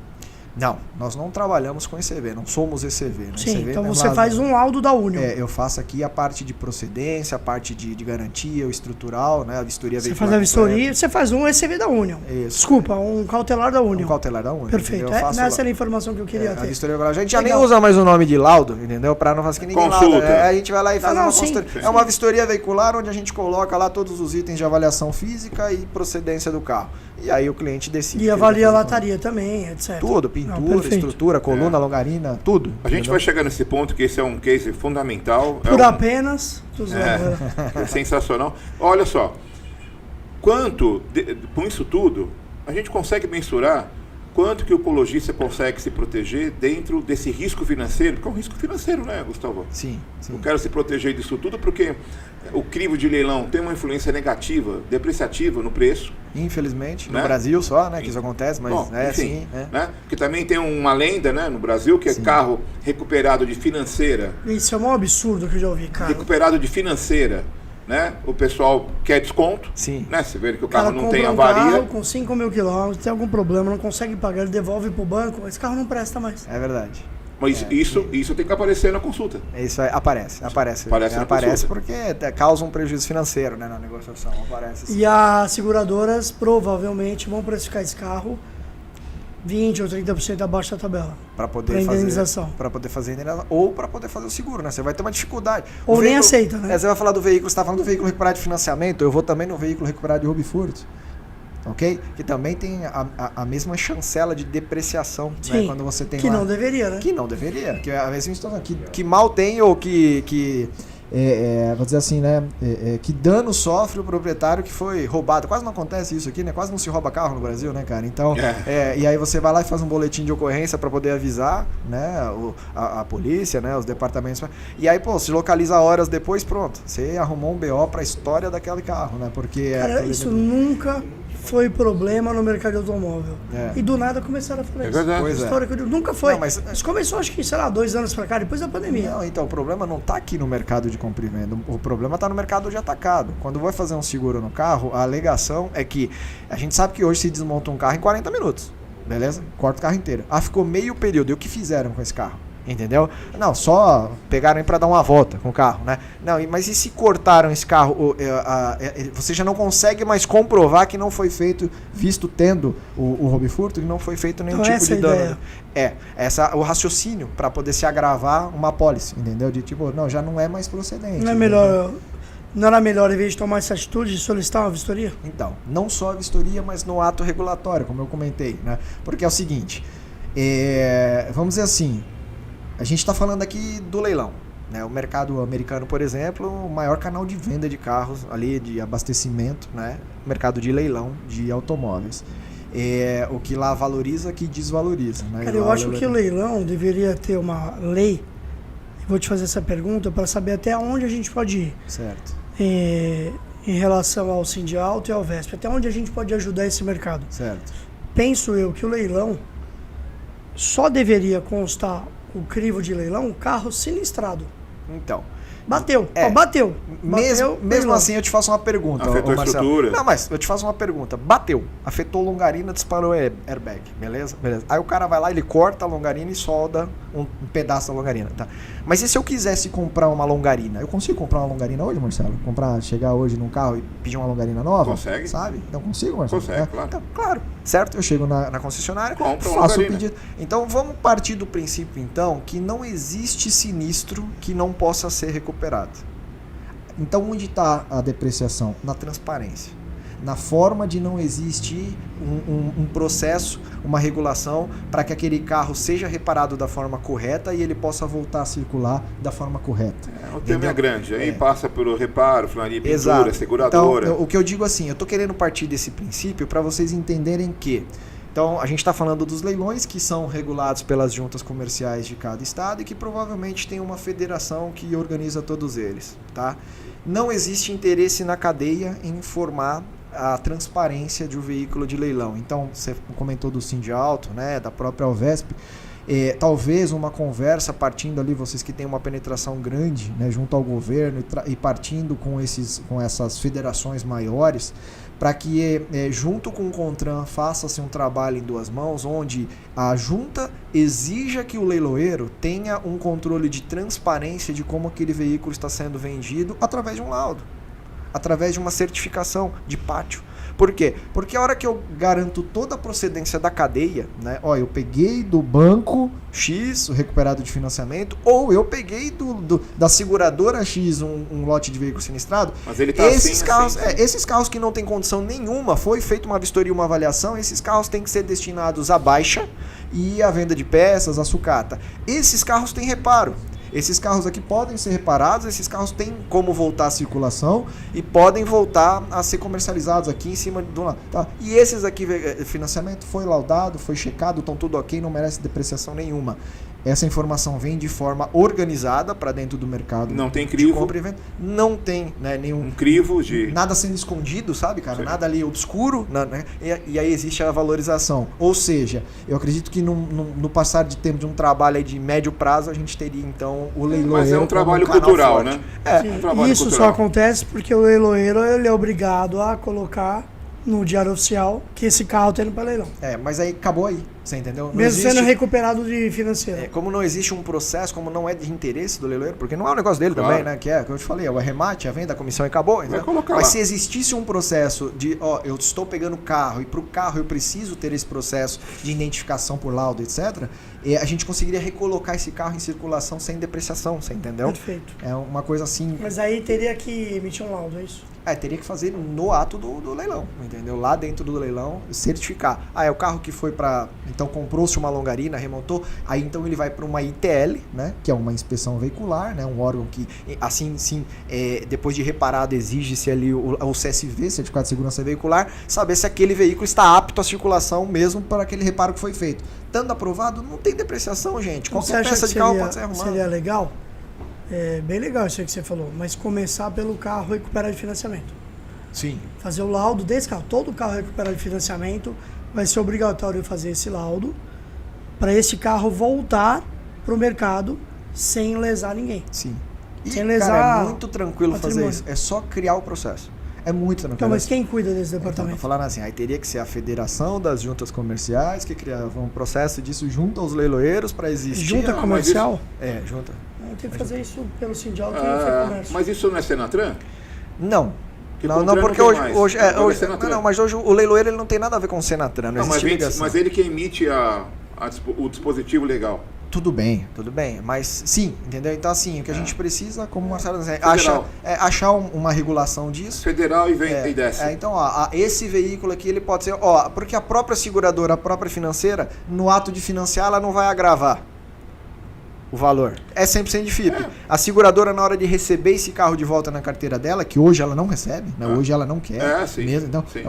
Speaker 3: Não, nós não trabalhamos com ECV, não somos ECV. Né?
Speaker 1: Sim,
Speaker 3: ECV
Speaker 1: então você faz um laudo da Union.
Speaker 3: Eu faço aqui a parte de procedência, a parte de garantia, o estrutural, né? A vistoria veicular.
Speaker 1: Você faz a vistoria, você faz um ECV da Union.
Speaker 3: Isso.
Speaker 1: Desculpa, um cautelar da Union.
Speaker 3: Um cautelar da Union.
Speaker 1: Perfeito, essa era a informação que eu queria ter.
Speaker 3: A vistoria veicular. A gente já nem usa mais o nome de laudo, entendeu? Para não fazer que ninguém lauda. A gente vai lá e faz uma vistoria. É uma vistoria veicular onde a gente coloca lá todos os itens de avaliação física e procedência do carro. e aí o cliente decide.
Speaker 1: E avalia a lataria também, etc.
Speaker 3: Tudo, pintura, estrutura, coluna, longarina, tudo.
Speaker 2: A gente vai chegar nesse ponto que esse é um case fundamental.
Speaker 1: Por apenas...
Speaker 2: É sensacional. Olha só, com isso tudo, a gente consegue mensurar quanto que o ecologista consegue se proteger dentro desse risco financeiro, porque é um risco financeiro, né, Gustavo?
Speaker 3: Sim.
Speaker 2: Eu quero se proteger disso tudo porque o crivo de leilão tem uma influência negativa, depreciativa no preço.
Speaker 3: Infelizmente, no Brasil só, né, que isso acontece, mas
Speaker 2: bom, enfim,
Speaker 3: assim.
Speaker 2: Né? Porque também tem uma lenda, né, no Brasil, que é carro recuperado de financeira.
Speaker 1: Isso é um absurdo que eu já ouvi, cara.
Speaker 2: Recuperado de financeira. Né? O pessoal quer desconto, né? Você vê que o carro não tem avaria.
Speaker 1: Um carro com 5 mil quilômetros, tem algum problema, não consegue pagar, ele devolve pro banco, esse carro não presta mais.
Speaker 3: É verdade.
Speaker 2: Mas isso tem que aparecer na consulta.
Speaker 3: Isso aparece porque causa um prejuízo financeiro, né, na negociação. Aparece assim.
Speaker 1: E as seguradoras provavelmente vão precificar esse carro 20% ou 30% abaixo da tabela.
Speaker 3: Para poder indenização. Para poder fazer indenização. Ou para poder fazer o seguro, né? Você vai ter uma dificuldade.
Speaker 1: Ou nem aceita, né?
Speaker 3: Você vai falar do veículo, você está falando do veículo recuperado de financiamento, eu vou também no veículo recuperado de roubo e furto. Ok? Que também tem a mesma chancela de depreciação,
Speaker 1: sim,
Speaker 3: né? Quando você tem
Speaker 1: que não deveria, né?
Speaker 3: Que não deveria. Que às vezes que mal tem ou que vou dizer assim, né? Que dano sofre o proprietário que foi roubado. Quase não acontece isso aqui, né? Quase não se rouba carro no Brasil, né, cara? Então, e aí você vai lá e faz um boletim de ocorrência para poder avisar, né? A polícia, né? Os departamentos. E aí, pô, se localiza horas depois, pronto. Você arrumou um BO para a história daquele carro, né? Porque
Speaker 1: cara, isso nunca foi problema no mercado de automóvel. E do nada começaram a falar isso.
Speaker 2: Verdade.
Speaker 1: História que nunca foi. Não, mas isso começou, acho que, sei lá, 2 anos pra cá, depois da pandemia.
Speaker 3: Não, então, o problema não tá aqui no mercado de compra e venda. O problema tá no mercado de atacado. Quando vai fazer um seguro no carro, a alegação é que a gente sabe que hoje se desmonta um carro em 40 minutos. Beleza? Corta o carro inteiro. Ficou meio período. E o que fizeram com esse carro? Entendeu? Não, só pegaram para dar uma volta com o carro, né? Não, mas e se cortaram esse carro? Você já não consegue mais comprovar que não foi feito, visto tendo o roubo e furto, que não foi feito nenhum tipo de dano. O raciocínio para poder se agravar uma apólice, entendeu? De tipo, não, já não é mais procedente.
Speaker 1: Não é melhor. Não era melhor, em vez de tomar essa atitude, de solicitar uma vistoria?
Speaker 3: Então, não só a vistoria, mas no ato regulatório, como eu comentei, né? Porque é o seguinte, vamos dizer assim, a gente está falando aqui do leilão, né? O mercado americano, por exemplo, o maior canal de venda de carros ali, de abastecimento, né? Mercado de leilão de automóveis. O que lá valoriza, que desvaloriza, né?
Speaker 1: Cara, eu acho que o leilão deveria ter uma lei. Vou te fazer essa pergunta para saber até onde a gente pode ir.
Speaker 3: Certo.
Speaker 1: Em relação ao Sindialto e ao VESP, até onde a gente pode ajudar esse mercado.
Speaker 3: Certo.
Speaker 1: Penso eu que o leilão só deveria constar o crivo de leilão, carro sinistrado.
Speaker 3: Então.
Speaker 1: Bateu. Bateu.
Speaker 3: Mesmo assim, eu te faço uma pergunta.
Speaker 2: Afetou a estrutura.
Speaker 3: Não, mas eu te faço uma pergunta. Bateu. Afetou longarina, disparou airbag. Beleza? Aí o cara vai lá, ele corta a longarina e solda um pedaço da longarina. Tá? Mas e se eu quisesse comprar uma longarina? Eu consigo comprar uma longarina hoje, Marcelo? Chegar hoje num carro e pedir uma longarina nova?
Speaker 2: Consegue.
Speaker 3: Sabe? Então consigo, Marcelo?
Speaker 2: Consegue, claro.
Speaker 3: Então, claro. Certo? Eu chego na concessionária,
Speaker 2: faço
Speaker 3: o pedido. Então vamos partir do princípio, então, que não existe sinistro que não possa ser recuperado. Então onde está a depreciação? Na transparência. Na forma de não existir um processo, uma regulação para que aquele carro seja reparado da forma correta e ele possa voltar a circular da forma correta.
Speaker 2: O tema é grande, aí passa pelo reparo, funilaria, pintura,
Speaker 3: exato.
Speaker 2: seguradora.
Speaker 3: Então, o que eu digo assim, eu estou querendo partir desse princípio para vocês entenderem que, então, a gente está falando dos leilões que são regulados pelas juntas comerciais de cada estado e que provavelmente tem uma federação que organiza todos eles, tá? Não existe interesse na cadeia em informar a transparência de um veículo de leilão. Então, você comentou do Sindialto, né, da própria Alvesp, talvez uma conversa partindo ali, vocês que têm uma penetração grande, né, junto ao governo e partindo com essas federações maiores, para que junto com o CONTRAN faça-se um trabalho em 2 mãos, onde a junta exija que o leiloeiro tenha um controle de transparência de como aquele veículo está sendo vendido através de um laudo, através de uma certificação de pátio. Por quê? Porque a hora que eu garanto toda a procedência da cadeia, né? Ó, eu peguei do banco X, o recuperado de financiamento, ou eu peguei da seguradora X um lote de veículo sinistrado.
Speaker 2: Mas ele tá
Speaker 3: esses carros, esses carros que não tem condição nenhuma, foi feita uma vistoria, uma avaliação, esses carros têm que ser destinados à baixa e à venda de peças, à sucata. Esses carros têm reparo. Esses carros aqui podem ser reparados, esses carros têm como voltar à circulação e podem voltar a ser comercializados aqui em cima do lado. Tá? E esses aqui, financiamento foi laudado, foi checado, estão tudo ok, não merece depreciação nenhuma. Essa informação vem de forma organizada para dentro do mercado.
Speaker 2: Não tem crivo.
Speaker 3: De compra e venda. Não tem, né, nenhum
Speaker 2: crivo de...
Speaker 3: Nada sendo escondido, sabe, cara?
Speaker 2: Sim.
Speaker 3: Nada ali obscuro, né? E aí existe a valorização. Ou seja, eu acredito que no passar de tempo de um trabalho aí de médio prazo, a gente teria, então, o leiloeiro.
Speaker 2: Mas é um trabalho cultural,
Speaker 3: forte,
Speaker 2: né?
Speaker 1: Um trabalho isso cultural. Só acontece porque o leiloeiro ele é obrigado a colocar no diário oficial que esse carro está indo para leilão.
Speaker 3: Mas aí acabou aí, você entendeu?
Speaker 1: Mesmo sendo recuperado de financeiro.
Speaker 3: Como não existe um processo, como não é de interesse do leiloeiro, porque não é um negócio dele também, né? Que eu te falei, é o arremate, a venda, a comissão e acabou. Mas se existisse um processo de, eu estou pegando o carro e para o carro eu preciso ter esse processo de identificação por laudo, etc., a gente conseguiria recolocar esse carro em circulação sem depreciação, você entendeu?
Speaker 1: Perfeito.
Speaker 3: É uma coisa assim...
Speaker 1: Mas aí teria que emitir um laudo, é isso?
Speaker 3: Teria que fazer no ato do leilão, entendeu? Lá dentro do leilão, certificar. É o carro que foi para... Então comprou-se uma longarina, remontou, aí então ele vai para uma ITL, né? Que é uma inspeção veicular, né? Um órgão que, assim, sim, depois de reparado, exige-se ali o CSV, Certificado de Segurança Veicular, saber se aquele veículo está apto à circulação mesmo para aquele reparo que foi feito. Estando aprovado, não tem depreciação, gente. Qualquer peça de carro pode ser arrumada.
Speaker 1: Seria legal? É bem legal isso aí que você falou, mas começar pelo carro recuperado de financiamento.
Speaker 3: Sim.
Speaker 1: Fazer o laudo desse carro. Todo carro recuperado de financiamento vai ser obrigatório fazer esse laudo para esse carro voltar para o mercado sem lesar ninguém.
Speaker 3: Sim.
Speaker 1: Sem lesar.
Speaker 3: Cara, é muito tranquilo fazer isso. É só criar o processo. É muito tranquilo.
Speaker 1: Então, mas quem cuida desse departamento?
Speaker 3: Falando assim, aí teria que ser a Federação das Juntas Comerciais que criava um processo disso junto aos leiloeiros para existir.
Speaker 1: Junta comercial?
Speaker 3: Junta.
Speaker 1: Tem que fazer isso pelo Sindial que foi comércio.
Speaker 2: Mas isso não é Senatran?
Speaker 3: Não. Não, porque hoje mas hoje o leiloeiro ele não tem nada a ver com o Senatran, não existe ligação.
Speaker 2: Mas ele que emite o dispositivo legal.
Speaker 3: Tudo bem, mas sim, entendeu? Então assim, o que a gente precisa, como o Marcelo diz, achar uma regulação disso.
Speaker 2: Federal e desce.
Speaker 3: Então, esse veículo aqui, ele pode ser, porque a própria seguradora, a própria financeira, no ato de financiar, ela não vai agravar o valor. É 100% de FIP. A seguradora, na hora de receber esse carro de volta na carteira dela, que hoje ela não recebe, né? Hoje ela não quer
Speaker 2: sim,
Speaker 3: mesmo. Então,
Speaker 2: sim.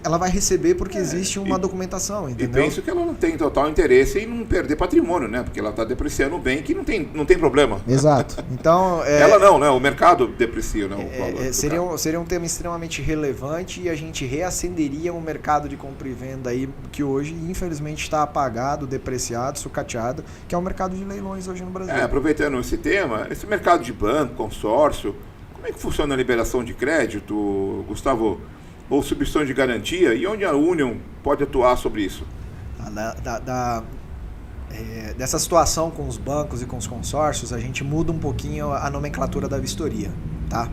Speaker 3: Ela vai receber porque existe uma documentação, entendeu?
Speaker 2: E penso que ela não tem total interesse em não perder patrimônio, né? Porque ela está depreciando o bem que não tem problema.
Speaker 3: Exato. Então,
Speaker 2: ela não, né? O mercado deprecia, né? O valor
Speaker 3: seria um tema extremamente relevante e a gente reacenderia um mercado de compra e venda aí que hoje, infelizmente, está apagado, depreciado, sucateado, que é o mercado de leilões hoje no Brasil.
Speaker 2: Aproveitando esse tema, esse mercado de banco, consórcio, como é que funciona a liberação de crédito, Gustavo? Ou substituição de garantia? E onde a Union pode atuar sobre isso?
Speaker 3: Dessa situação com os bancos e com os consórcios, a gente muda um pouquinho a nomenclatura da vistoria, tá?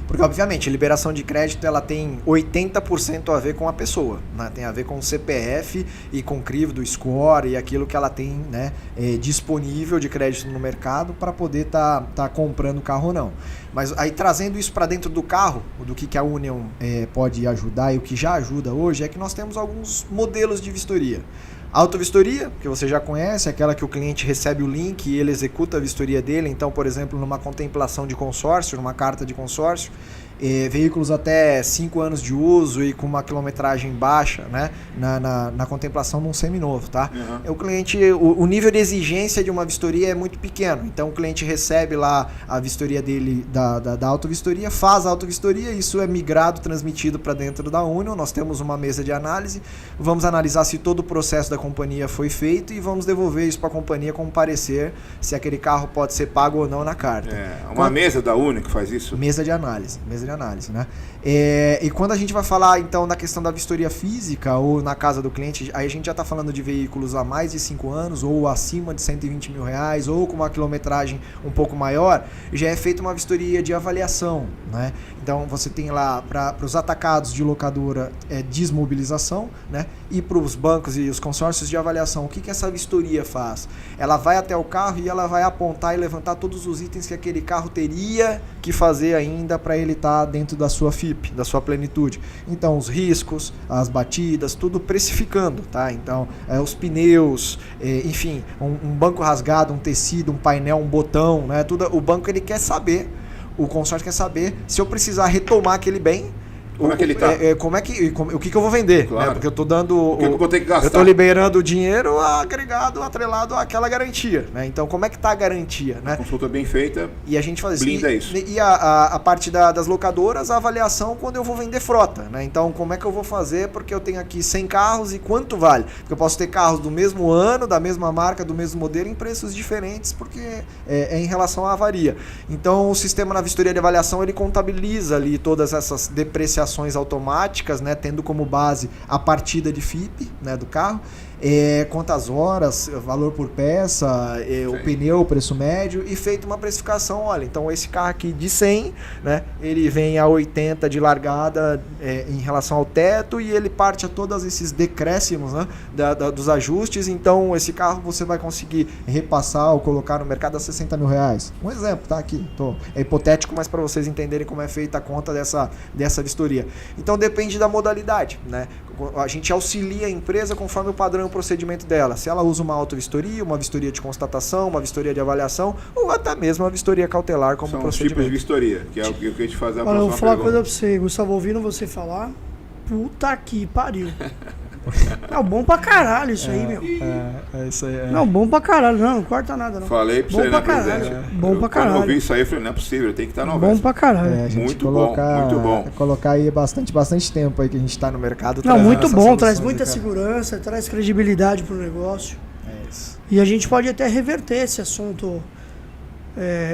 Speaker 3: Porque, obviamente, a liberação de crédito ela tem 80% a ver com a pessoa, né? Tem a ver com o CPF e com o crivo do score e aquilo que ela tem, né, disponível de crédito no mercado para poder tá comprando o carro ou não. Mas aí trazendo isso para dentro do carro, do que a Union pode ajudar e o que já ajuda hoje é que nós temos alguns modelos de vistoria. Autovistoria, que você já conhece, aquela que o cliente recebe o link e ele executa a vistoria dele. Então, por exemplo, numa contemplação de consórcio, numa carta de consórcio, veículos até 5 anos de uso e com uma quilometragem baixa, né, na contemplação de um seminovo, tá? O cliente, o nível de exigência de uma vistoria é muito pequeno, então o cliente recebe lá a vistoria dele, da autovistoria, faz a autovistoria, isso é migrado, transmitido para dentro da Union, nós temos uma mesa de análise, vamos analisar se todo o processo da companhia foi feito e vamos devolver isso para a companhia com parecer se aquele carro pode ser pago ou não na carta.
Speaker 2: Mesa da Union que faz isso?
Speaker 3: Mesa de análise, né? E quando a gente vai falar, então, da questão da vistoria física ou na casa do cliente, aí a gente já está falando de veículos há mais de 5 anos ou acima de 120 mil reais ou com uma quilometragem um pouco maior, já é feita uma vistoria de avaliação, né? Então, você tem lá para os atacados de locadora desmobilização, né? E para os bancos e os consórcios de avaliação, o que essa vistoria faz? Ela vai até o carro e ela vai apontar e levantar todos os itens que aquele carro teria que fazer ainda para ele estar dentro da sua FIP, da sua plenitude. Então, os riscos, as batidas, tudo precificando, tá? Então, os pneus, enfim, um banco rasgado, um tecido, um painel, um botão, né? Tudo, o banco ele quer saber, o consórcio quer saber se eu precisar retomar aquele bem.
Speaker 2: Como é que ele tá?
Speaker 3: O que eu vou vender,
Speaker 2: claro.
Speaker 3: Né? Porque eu tô dando...
Speaker 2: O que eu vou ter que gastar?
Speaker 3: Eu tô liberando o dinheiro agregado, atrelado àquela garantia, né? Então, como é que tá a garantia, né?
Speaker 2: Consulta bem feita,
Speaker 3: e a gente faz
Speaker 2: blinda isso.
Speaker 3: E a parte das locadoras, a avaliação quando eu vou vender frota, né? Então, como é que eu vou fazer? Porque eu tenho aqui 100 carros e quanto vale? Porque eu posso ter carros do mesmo ano, da mesma marca, do mesmo modelo, em preços diferentes, porque é em relação à avaria. Então, o sistema na vistoria de avaliação, ele contabiliza ali todas essas depreciações automáticas, né, tendo como base a partida de FIP, né, do carro, quantas horas, valor por peça, o pneu, o preço médio, e feito uma precificação. Olha, então esse carro aqui de 100, né, ele vem a 80 de largada em relação ao teto, e ele parte a todos esses decréscimos, né, dos ajustes. Então esse carro você vai conseguir repassar ou colocar no mercado a 60 mil reais. Um exemplo, tá aqui, é hipotético, mas para vocês entenderem como é feita a conta dessa vistoria. Então depende da modalidade, né? A gente auxilia a empresa conforme o padrão e o procedimento dela. Se ela usa uma autovistoria, uma vistoria de constatação, uma vistoria de avaliação, ou até mesmo uma vistoria cautelar como procedimento. São os tipos
Speaker 2: de vistoria, que é o que a gente faz a próxima pergunta.
Speaker 1: Eu vou falar uma coisa pra você, Gustavo, ouvindo você falar, puta que pariu. Não, bom pra caralho isso aí, meu.
Speaker 3: Isso aí.
Speaker 1: Não, bom pra caralho. Não corta nada, não.
Speaker 2: Falei pra você na presidência.
Speaker 1: Bom pra caralho.
Speaker 2: Quando eu vi isso aí, eu falei, não é possível, tem que estar na
Speaker 1: Bom pra caralho.
Speaker 3: Muito bom. Colocar aí bastante tempo aí que a gente tá no mercado.
Speaker 1: Não, muito bom, traz muita segurança, traz credibilidade pro negócio.
Speaker 3: É isso.
Speaker 1: E a gente pode até reverter esse assunto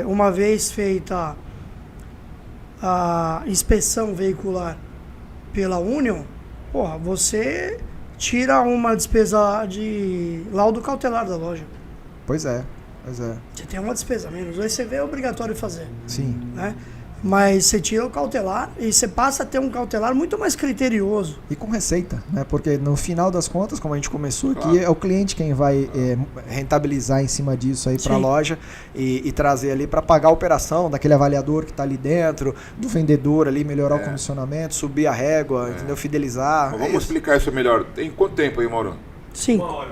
Speaker 1: uma vez feita a inspeção veicular pela Union, porra, você tira uma despesa de laudo cautelar da loja.
Speaker 3: Pois é.
Speaker 1: Você tem uma despesa menos. O ECV é obrigatório fazer.
Speaker 3: Sim.
Speaker 1: Né? Mas você tira o cautelar e você passa a ter um cautelar muito mais criterioso.
Speaker 3: E com receita, né? Porque no final das contas, como a gente começou aqui, é o cliente quem vai rentabilizar em cima disso aí para a loja e trazer ali para pagar a operação daquele avaliador que está ali dentro, do vendedor ali, melhorar o comissionamento, subir a régua, entendeu? Fidelizar.
Speaker 2: Vamos explicar isso melhor. Tem quanto tempo aí, Mauro?
Speaker 1: 5.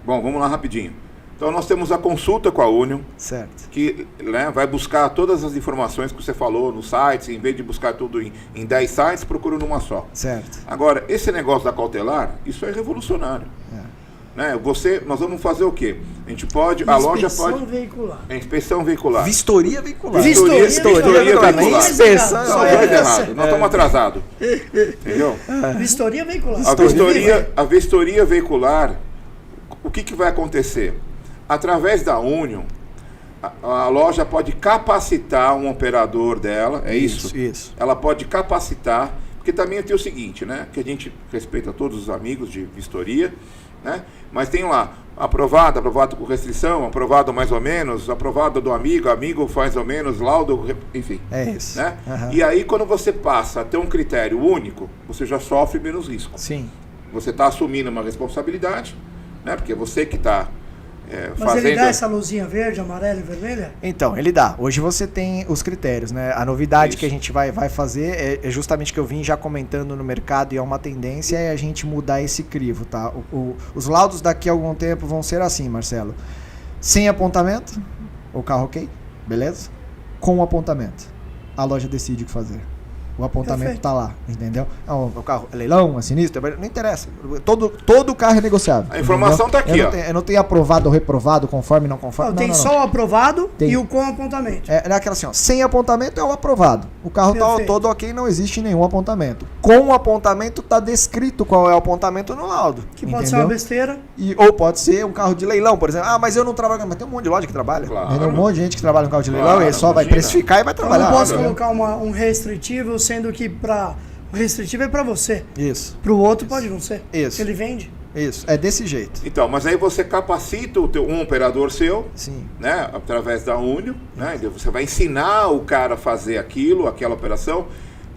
Speaker 2: Bom, vamos lá rapidinho. Então nós temos a consulta com a Union,
Speaker 3: certo,
Speaker 2: que, né, vai buscar todas as informações que você falou nos sites, em vez de buscar tudo em 10 sites, procura numa só.
Speaker 3: Certo.
Speaker 2: Agora, esse negócio da cautelar, isso é revolucionário. Né? Nós vamos fazer o quê? A gente pode, a loja pode...
Speaker 1: Inspeção veicular.
Speaker 2: Inspeção veicular.
Speaker 3: Vistoria veicular.
Speaker 2: Vistoria veicular.
Speaker 3: Inspeção.
Speaker 2: Não, errado. Nós estamos atrasados. Entendeu?
Speaker 1: Vistoria veicular.
Speaker 2: A vistoria veicular, o que vai acontecer? Através da Union, a loja pode capacitar um operador dela, isso?
Speaker 3: Isso.
Speaker 2: Ela pode capacitar, porque também tem o seguinte, né? Que a gente respeita todos os amigos de vistoria, né? Mas tem lá, aprovado com restrição, aprovado mais ou menos, aprovado do amigo faz ou menos, laudo, enfim.
Speaker 3: É isso.
Speaker 2: Né? E aí, quando você passa a ter um critério único, você já sofre menos risco.
Speaker 3: Sim.
Speaker 2: Você está assumindo uma responsabilidade, né? Porque é você que está...
Speaker 1: Mas ele dá essa luzinha verde, amarela e vermelha?
Speaker 3: Então, ele dá. Hoje você tem os critérios, né? A novidade que a gente vai fazer é justamente que eu vim já comentando no mercado e é uma tendência é a gente mudar esse crivo, tá? Os laudos daqui a algum tempo vão ser assim, Marcelo. Sem apontamento, o carro ok, beleza? Com apontamento, a loja decide o que fazer. O apontamento está lá, entendeu? O carro é leilão, é sinistro, não interessa. Todo carro é negociável.
Speaker 2: A informação está aqui,
Speaker 3: eu não tenho aprovado ou reprovado, conforme, não conforme.
Speaker 1: Tem só o aprovado e o com apontamento.
Speaker 3: É aquela assim, ó, sem apontamento é o aprovado. O carro tá todo ok, não existe nenhum apontamento. Com o apontamento tá descrito qual é o apontamento no laudo.
Speaker 1: Que pode ser uma besteira.
Speaker 3: Ou pode ser um carro de leilão, por exemplo. Mas eu não trabalho, mas tem um monte de loja que trabalha. Claro. Tem um monte de gente que trabalha no carro de leilão, ele só vai precificar e vai trabalhar.
Speaker 1: Eu não posso colocar um restritivo, sendo que o restritivo é para você.
Speaker 3: Isso.
Speaker 1: Para o outro pode não ser.
Speaker 3: Isso.
Speaker 1: Ele vende.
Speaker 3: Isso, é desse jeito.
Speaker 2: Então, mas aí você capacita um operador seu,
Speaker 3: sim,
Speaker 2: né, através da Unio, né, você vai ensinar o cara a fazer aquela operação.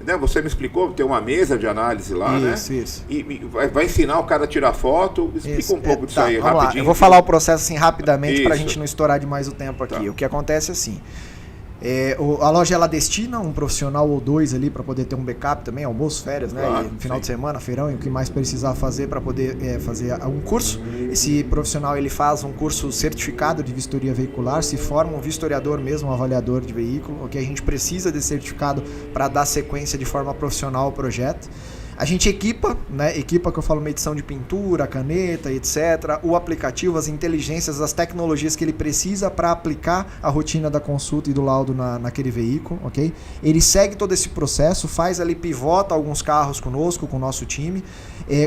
Speaker 2: Né, você me explicou, tem uma mesa de análise lá,
Speaker 3: isso,
Speaker 2: né?
Speaker 3: Isso.
Speaker 2: E vai ensinar o cara a tirar foto. Explica um pouco disso aí, rapidinho.
Speaker 3: Lá. Eu vou falar o processo assim rapidamente para a gente não estourar demais o tempo aqui. O que acontece é assim. A loja ela destina um profissional ou dois ali para poder ter um backup também, almoço, férias, né?
Speaker 2: Claro,
Speaker 3: e final de semana, feirão e o que mais precisar fazer para poder fazer um curso. Esse profissional ele faz um curso certificado de vistoria veicular, se forma um vistoriador mesmo, um avaliador de veículo, ok? A gente precisa desse certificado para dar sequência de forma profissional ao projeto. A gente equipa, né? Equipa que eu falo medição de pintura, caneta, etc. O aplicativo, as inteligências, as tecnologias que ele precisa para aplicar a rotina da consulta e do laudo naquele veículo, ok? Ele segue todo esse processo, faz ali, pivota alguns carros conosco, com o nosso time.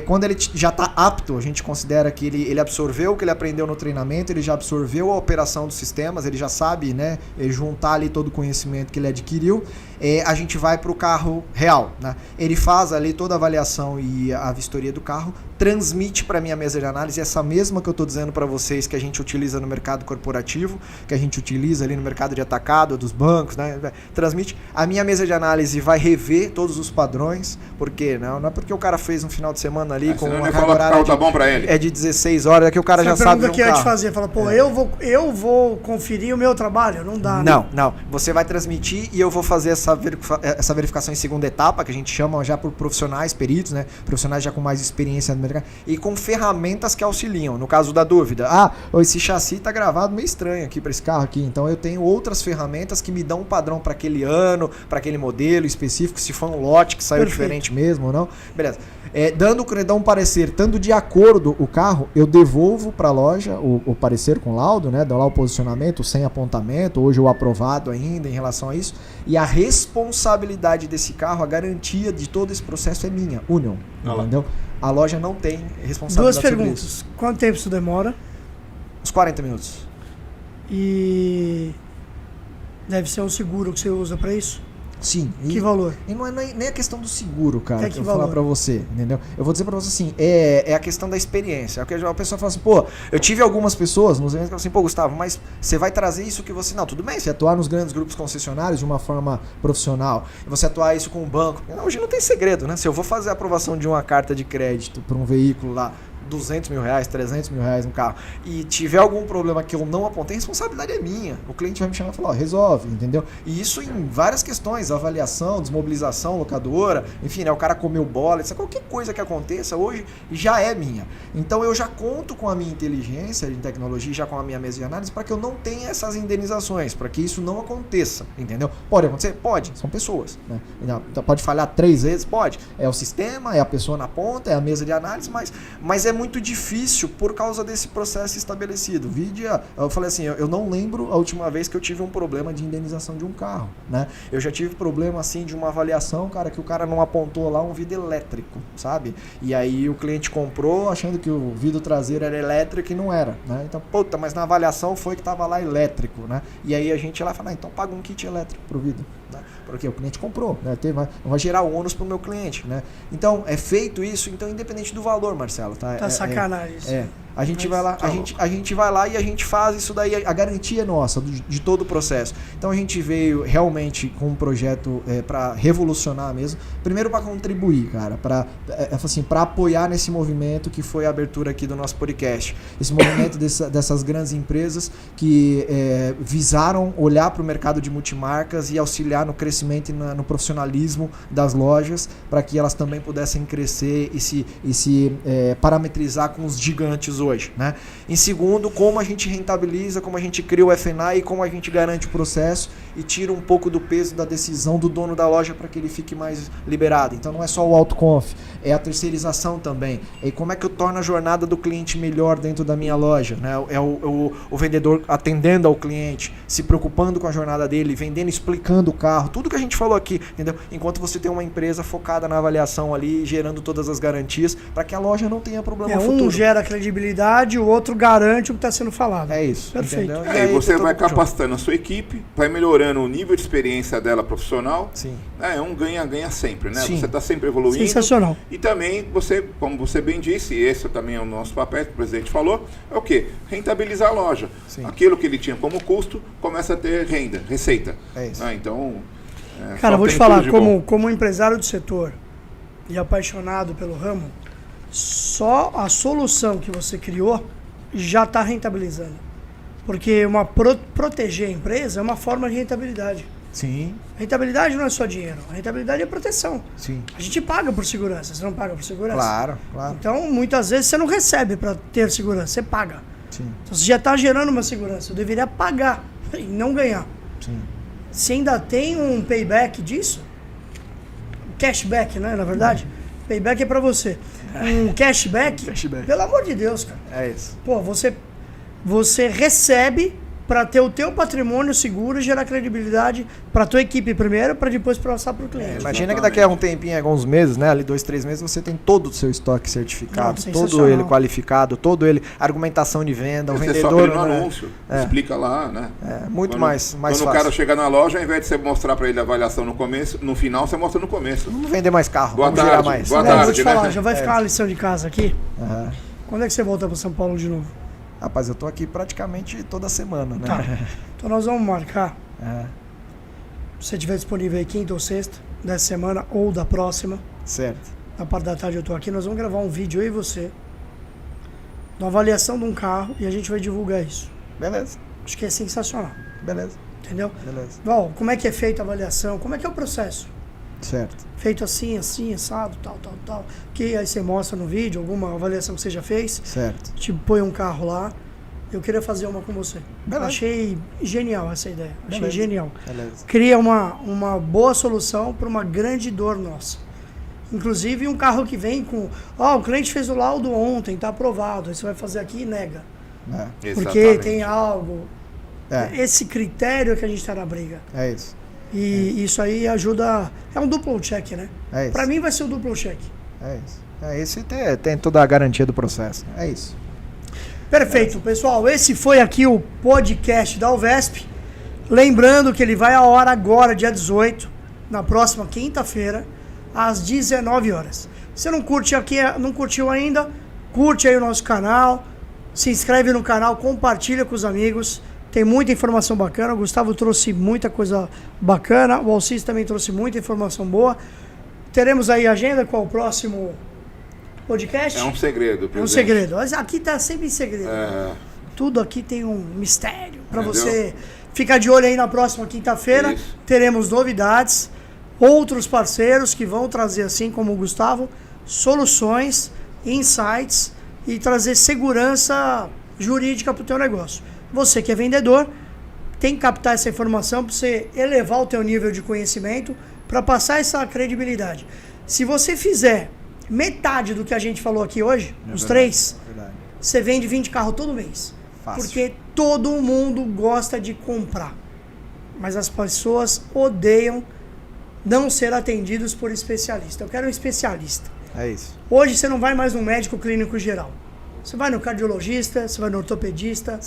Speaker 3: Quando ele já está apto, a gente considera que ele absorveu o que ele aprendeu no treinamento, ele já absorveu a operação dos sistemas, ele já sabe, né, juntar ali todo o conhecimento que ele adquiriu. A gente vai para o carro real, né? Ele faz ali toda a avaliação e a vistoria do carro, transmite para a minha mesa de análise, essa mesma que eu estou dizendo para vocês que a gente utiliza no mercado corporativo, que a gente utiliza ali no mercado de atacado, dos bancos, né? Transmite. A minha mesa de análise vai rever todos os padrões, porque não é porque o cara fez um final de semana ali com uma carga horária
Speaker 2: tá bom para ele.
Speaker 3: É de 16 horas, é que o cara já sabe.
Speaker 1: Que eu ia te fazer, fala, eu vou conferir o meu trabalho, não dá.
Speaker 3: Não. Você vai transmitir e eu vou fazer essa verificação em segunda etapa, que a gente chama já por profissionais peritos, né? Profissionais já com mais experiência no mercado e com ferramentas que auxiliam. No caso da dúvida, esse chassi tá gravado meio estranho aqui para esse carro aqui, então eu tenho outras ferramentas que me dão um padrão para aquele ano, para aquele modelo específico, se for um lote que saiu diferente mesmo ou não. Beleza. Dando um parecer, estando de acordo o carro, eu devolvo para a loja o parecer com laudo, né? Dou lá o posicionamento sem apontamento, hoje o aprovado ainda em relação a isso. E a responsabilidade desse carro, a garantia de todo esse processo é minha, Union, entendeu? A loja não tem responsabilidade.
Speaker 1: Duas perguntas. Quanto tempo isso demora?
Speaker 3: Uns 40 minutos.
Speaker 1: E deve ser um seguro que você usa para isso?
Speaker 3: Sim.
Speaker 1: Que valor?
Speaker 3: E não é nem a questão do seguro, cara, que eu vou
Speaker 1: valor?
Speaker 3: falar pra você, entendeu? Eu vou dizer pra você assim, é a questão da experiência. É o que a pessoa fala assim, eu tive algumas pessoas nos eventos que falam assim, Gustavo, mas você vai trazer isso que você... Não, tudo bem, você atuar nos grandes grupos concessionários de uma forma profissional, você atuar isso com um banco. Hoje não tem segredo, né? Se eu vou fazer a aprovação de uma carta de crédito pra um veículo lá, 200 mil reais, 300 mil reais no carro, e tiver algum problema que eu não apontei, a responsabilidade é minha. O cliente vai me chamar e falar, resolve, entendeu? E isso em várias questões, avaliação, desmobilização, locadora, enfim, né, o cara comeu bola, qualquer coisa que aconteça hoje já é minha. Então eu já conto com a minha inteligência de tecnologia, já com a minha mesa de análise, para que eu não tenha essas indenizações, para que isso não aconteça, entendeu? Pode acontecer? Pode, são pessoas, né? Pode falhar 3 vezes? Pode. É o sistema, é a pessoa na ponta, é a mesa de análise, mas é muito difícil por causa desse processo estabelecido. Eu falei assim, eu não lembro a última vez que eu tive um problema de indenização de um carro, né? Eu já tive problema assim de uma avaliação, cara, que o cara não apontou lá um vidro elétrico, sabe? E aí o cliente comprou achando que o vidro traseiro era elétrico e não era, né? Então, mas na avaliação foi que tava lá elétrico, né? E aí a gente lá fala, então paga um kit elétrico pro vidro, né? Porque o cliente comprou, né? Não vai gerar ônus pro meu cliente, né? Então, é feito isso, então independente do valor, Marcelo, tá?
Speaker 1: Tá sacanagem isso.
Speaker 3: A gente vai lá, a gente vai lá e a gente faz isso daí, a garantia é nossa, de todo o processo. Então a gente veio realmente com um projeto para revolucionar mesmo, primeiro para contribuir, cara, para apoiar nesse movimento que foi a abertura aqui do nosso podcast. Esse movimento dessas grandes empresas que visaram olhar para o mercado de multimarcas e auxiliar no crescimento e no profissionalismo das lojas, para que elas também pudessem crescer e se parametrizar com os gigantes hoje, né? Em segundo, como a gente rentabiliza, como a gente cria o F&I e como a gente garante o processo e tira um pouco do peso da decisão do dono da loja para que ele fique mais liberado. Então não é só o autoconf, é a terceirização também. E como é que eu torno a jornada do cliente melhor dentro da minha loja, né? É o vendedor atendendo ao cliente, se preocupando com a jornada dele, vendendo, explicando o carro, tudo que a gente falou aqui, entendeu? Enquanto você tem uma empresa focada na avaliação ali, gerando todas as garantias para que a loja não tenha problema futuro.
Speaker 1: Um gera credibilidade, o outro garante o que está sendo falado.
Speaker 3: É isso.
Speaker 1: Perfeito.
Speaker 2: E aí você vai capacitando a sua equipe, vai melhorando o nível de experiência dela profissional.
Speaker 3: Sim.
Speaker 2: É um ganha-ganha sempre, né?
Speaker 3: Sim.
Speaker 2: Você está sempre evoluindo.
Speaker 1: Sensacional.
Speaker 2: E também você, como você bem disse, esse também é o nosso papel, que o presidente falou, é o quê? Rentabilizar a loja.
Speaker 3: Sim.
Speaker 2: Aquilo que ele tinha como custo começa a ter renda, receita.
Speaker 3: É isso.
Speaker 2: Então,
Speaker 1: cara, vou te falar, como empresário do setor e apaixonado pelo ramo, só a solução que você criou já está rentabilizando. Porque proteger a empresa é uma forma de rentabilidade.
Speaker 3: Sim.
Speaker 1: Rentabilidade não é só dinheiro, a rentabilidade é proteção.
Speaker 3: Sim.
Speaker 1: A gente paga por segurança, você não paga por segurança?
Speaker 3: Claro, claro.
Speaker 1: Então, muitas vezes você não recebe para ter segurança, você paga.
Speaker 3: Sim.
Speaker 1: Então, você já está gerando uma segurança, eu deveria pagar e não ganhar.
Speaker 3: Sim.
Speaker 1: Se ainda tem um payback disso, cashback, né, na verdade, payback é para você. Um cashback, pelo amor de Deus, cara.
Speaker 3: É isso.
Speaker 1: Pô, você recebe para ter o teu patrimônio seguro e gerar credibilidade para a tua equipe primeiro, para depois passar para o cliente.
Speaker 3: Imagina que daqui a um tempinho, alguns meses, né, ali 2, 3 meses, você tem todo o seu estoque certificado, todo ele qualificado, todo ele, argumentação de venda, o vendedor...
Speaker 2: Você só no anúncio, explica lá, né?
Speaker 3: Muito mais fácil.
Speaker 2: Quando o cara chegar na loja, ao invés de você mostrar para ele a avaliação no começo, no final você mostra no começo.
Speaker 3: Vamos vender mais carro,
Speaker 2: vamos girar mais. Boa tarde,
Speaker 1: vou te falar, já vai ficar uma lição de casa aqui.
Speaker 3: Uhum.
Speaker 1: Quando é que você volta para São Paulo de novo?
Speaker 3: Rapaz, eu tô aqui praticamente toda semana, né?
Speaker 1: Tá. Então nós vamos marcar.
Speaker 3: Uhum.
Speaker 1: Se você estiver disponível aí quinta ou sexta, dessa semana ou da próxima.
Speaker 3: Certo.
Speaker 1: Na parte da tarde eu tô aqui, nós vamos gravar um vídeo, eu e você, uma avaliação de um carro e a gente vai divulgar isso.
Speaker 3: Beleza.
Speaker 1: Acho que é sensacional.
Speaker 3: Beleza.
Speaker 1: Entendeu?
Speaker 3: Beleza.
Speaker 1: Bom, como é que é feita a avaliação? Como é que é o processo?
Speaker 3: Certo.
Speaker 1: Feito assim, assado, tal. Que aí você mostra no vídeo alguma avaliação que você já fez.
Speaker 3: Certo.
Speaker 1: Tipo, põe um carro lá. Eu queria fazer uma com você.
Speaker 3: Beleza.
Speaker 1: Achei genial essa ideia. Achei genial.
Speaker 3: Beleza.
Speaker 1: Cria uma boa solução para uma grande dor nossa. Inclusive um carro que vem com... o cliente fez o laudo ontem, está aprovado. Aí você vai fazer aqui e nega. Porque tem algo... Esse critério que a gente está na briga.
Speaker 3: É isso.
Speaker 1: E isso aí ajuda... É um duplo check, né?
Speaker 3: É isso.
Speaker 1: Para mim vai ser um duplo check.
Speaker 3: É isso. É isso e tem toda a garantia do processo. É isso.
Speaker 1: Perfeito, pessoal. Esse foi aqui o podcast da Alvesp. Lembrando que ele vai à hora agora, dia 18, na próxima quinta-feira, às 19 horas. Se não curtiu ainda, curte aí o nosso canal, se inscreve no canal, compartilha com os amigos. Tem muita informação bacana. O Gustavo trouxe muita coisa bacana. O Alcides também trouxe muita informação boa. Teremos aí a agenda com o próximo podcast.
Speaker 2: É um segredo.
Speaker 1: É um segredo. Mas aqui tá sempre em segredo. Tudo aqui tem um mistério. Para você ficar de olho aí na próxima quinta-feira. Teremos novidades. Outros parceiros que vão trazer, assim como o Gustavo, soluções, insights e trazer segurança jurídica para o teu negócio. Você que é vendedor, tem que captar essa informação para você elevar o teu nível de conhecimento, para passar essa credibilidade. Se você fizer metade do que a gente falou aqui hoje, os três, você vende 20 carros todo mês.
Speaker 3: Fácil.
Speaker 1: Porque todo mundo gosta de comprar. Mas as pessoas odeiam não ser atendidos por especialista. Eu quero um especialista.
Speaker 3: É isso.
Speaker 1: Hoje você não vai mais no médico clínico geral. Você vai no cardiologista, você vai no ortopedista,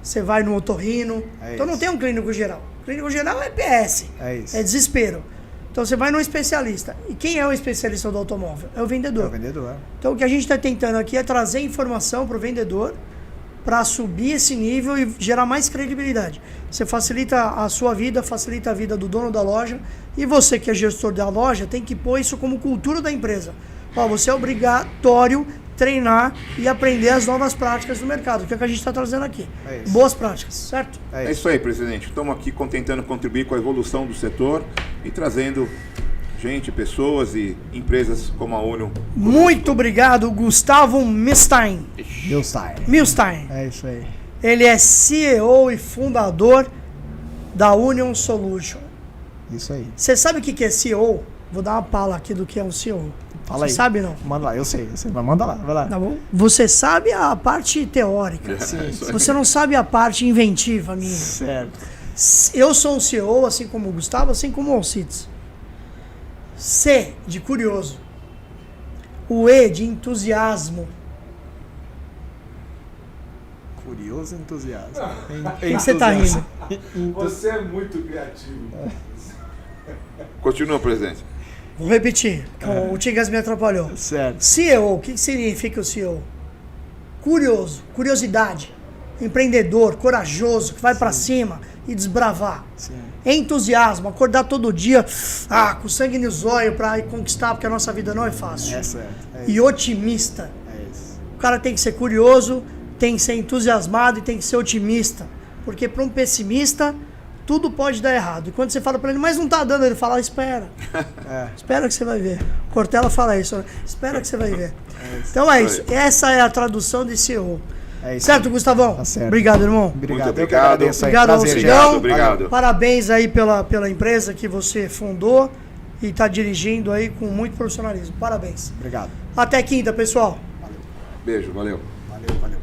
Speaker 1: você vai no otorrino. Então não tem um clínico geral. O clínico geral é PS.
Speaker 3: É isso.
Speaker 1: É desespero. Então você vai no especialista. E quem é o especialista do automóvel? É o vendedor.
Speaker 3: É o vendedor.
Speaker 1: Então o que a gente está tentando aqui é trazer informação para o vendedor para subir esse nível e gerar mais credibilidade. Você facilita a sua vida, facilita a vida do dono da loja. E você que é gestor da loja tem que pôr isso como cultura da empresa. Você é obrigatório treinar e aprender as novas práticas do mercado, que é o que a gente está trazendo aqui. Boas práticas, certo?
Speaker 2: É isso aí, presidente. Estamos aqui tentando contribuir com a evolução do setor e trazendo gente, pessoas e empresas como a Union.
Speaker 1: Muito obrigado, Gustavo Milstein.
Speaker 3: Milstein. É isso aí.
Speaker 1: Ele é CEO e fundador da Union Solution.
Speaker 3: Isso aí.
Speaker 1: Você sabe o que é CEO? Vou dar uma pala aqui do que é um CEO.
Speaker 3: Fala aí.
Speaker 1: Você sabe não?
Speaker 3: Manda lá, eu sei. Mas manda lá, vai lá.
Speaker 1: Tá bom? Você sabe a parte teórica.
Speaker 3: Sim.
Speaker 1: Você não sabe a parte inventiva minha.
Speaker 3: Certo.
Speaker 1: Eu sou um CEO, assim como o Gustavo, assim como o Alcides. C, de curioso. O E, de entusiasmo.
Speaker 3: Curioso e entusiasmo.
Speaker 1: O que você tá rindo?
Speaker 2: Você é muito criativo. Continua, presidente.
Speaker 1: Vou repetir, o Tigas me atrapalhou.
Speaker 3: Certo.
Speaker 1: CEO, o que significa o CEO? Curioso, curiosidade, empreendedor, corajoso, que vai pra cima e desbravar.
Speaker 3: Sim.
Speaker 1: Entusiasmo, acordar todo dia, com sangue nos olhos pra ir conquistar, porque a nossa vida não é fácil.
Speaker 3: É certo.
Speaker 1: E otimista.
Speaker 3: É isso.
Speaker 1: O cara tem que ser curioso, tem que ser entusiasmado e tem que ser otimista. Porque para um pessimista, tudo pode dar errado. E quando você fala para ele, mas não tá dando, ele fala, espera. Espera que você vai ver. Cortella fala isso, né? Espera que você vai ver. Então é isso. Essa é a tradução de CEO.
Speaker 3: É isso.
Speaker 1: Certo, Gustavão?
Speaker 3: Tá certo.
Speaker 1: Obrigado, irmão.
Speaker 3: Obrigado.
Speaker 2: Muito obrigado.
Speaker 1: Obrigado,
Speaker 3: Prazer,
Speaker 1: Alcidão.
Speaker 2: Obrigado.
Speaker 1: Parabéns aí pela empresa que você fundou e está dirigindo aí com muito profissionalismo. Parabéns.
Speaker 3: Obrigado.
Speaker 1: Até quinta, pessoal.
Speaker 2: Beijo, valeu.
Speaker 3: Valeu.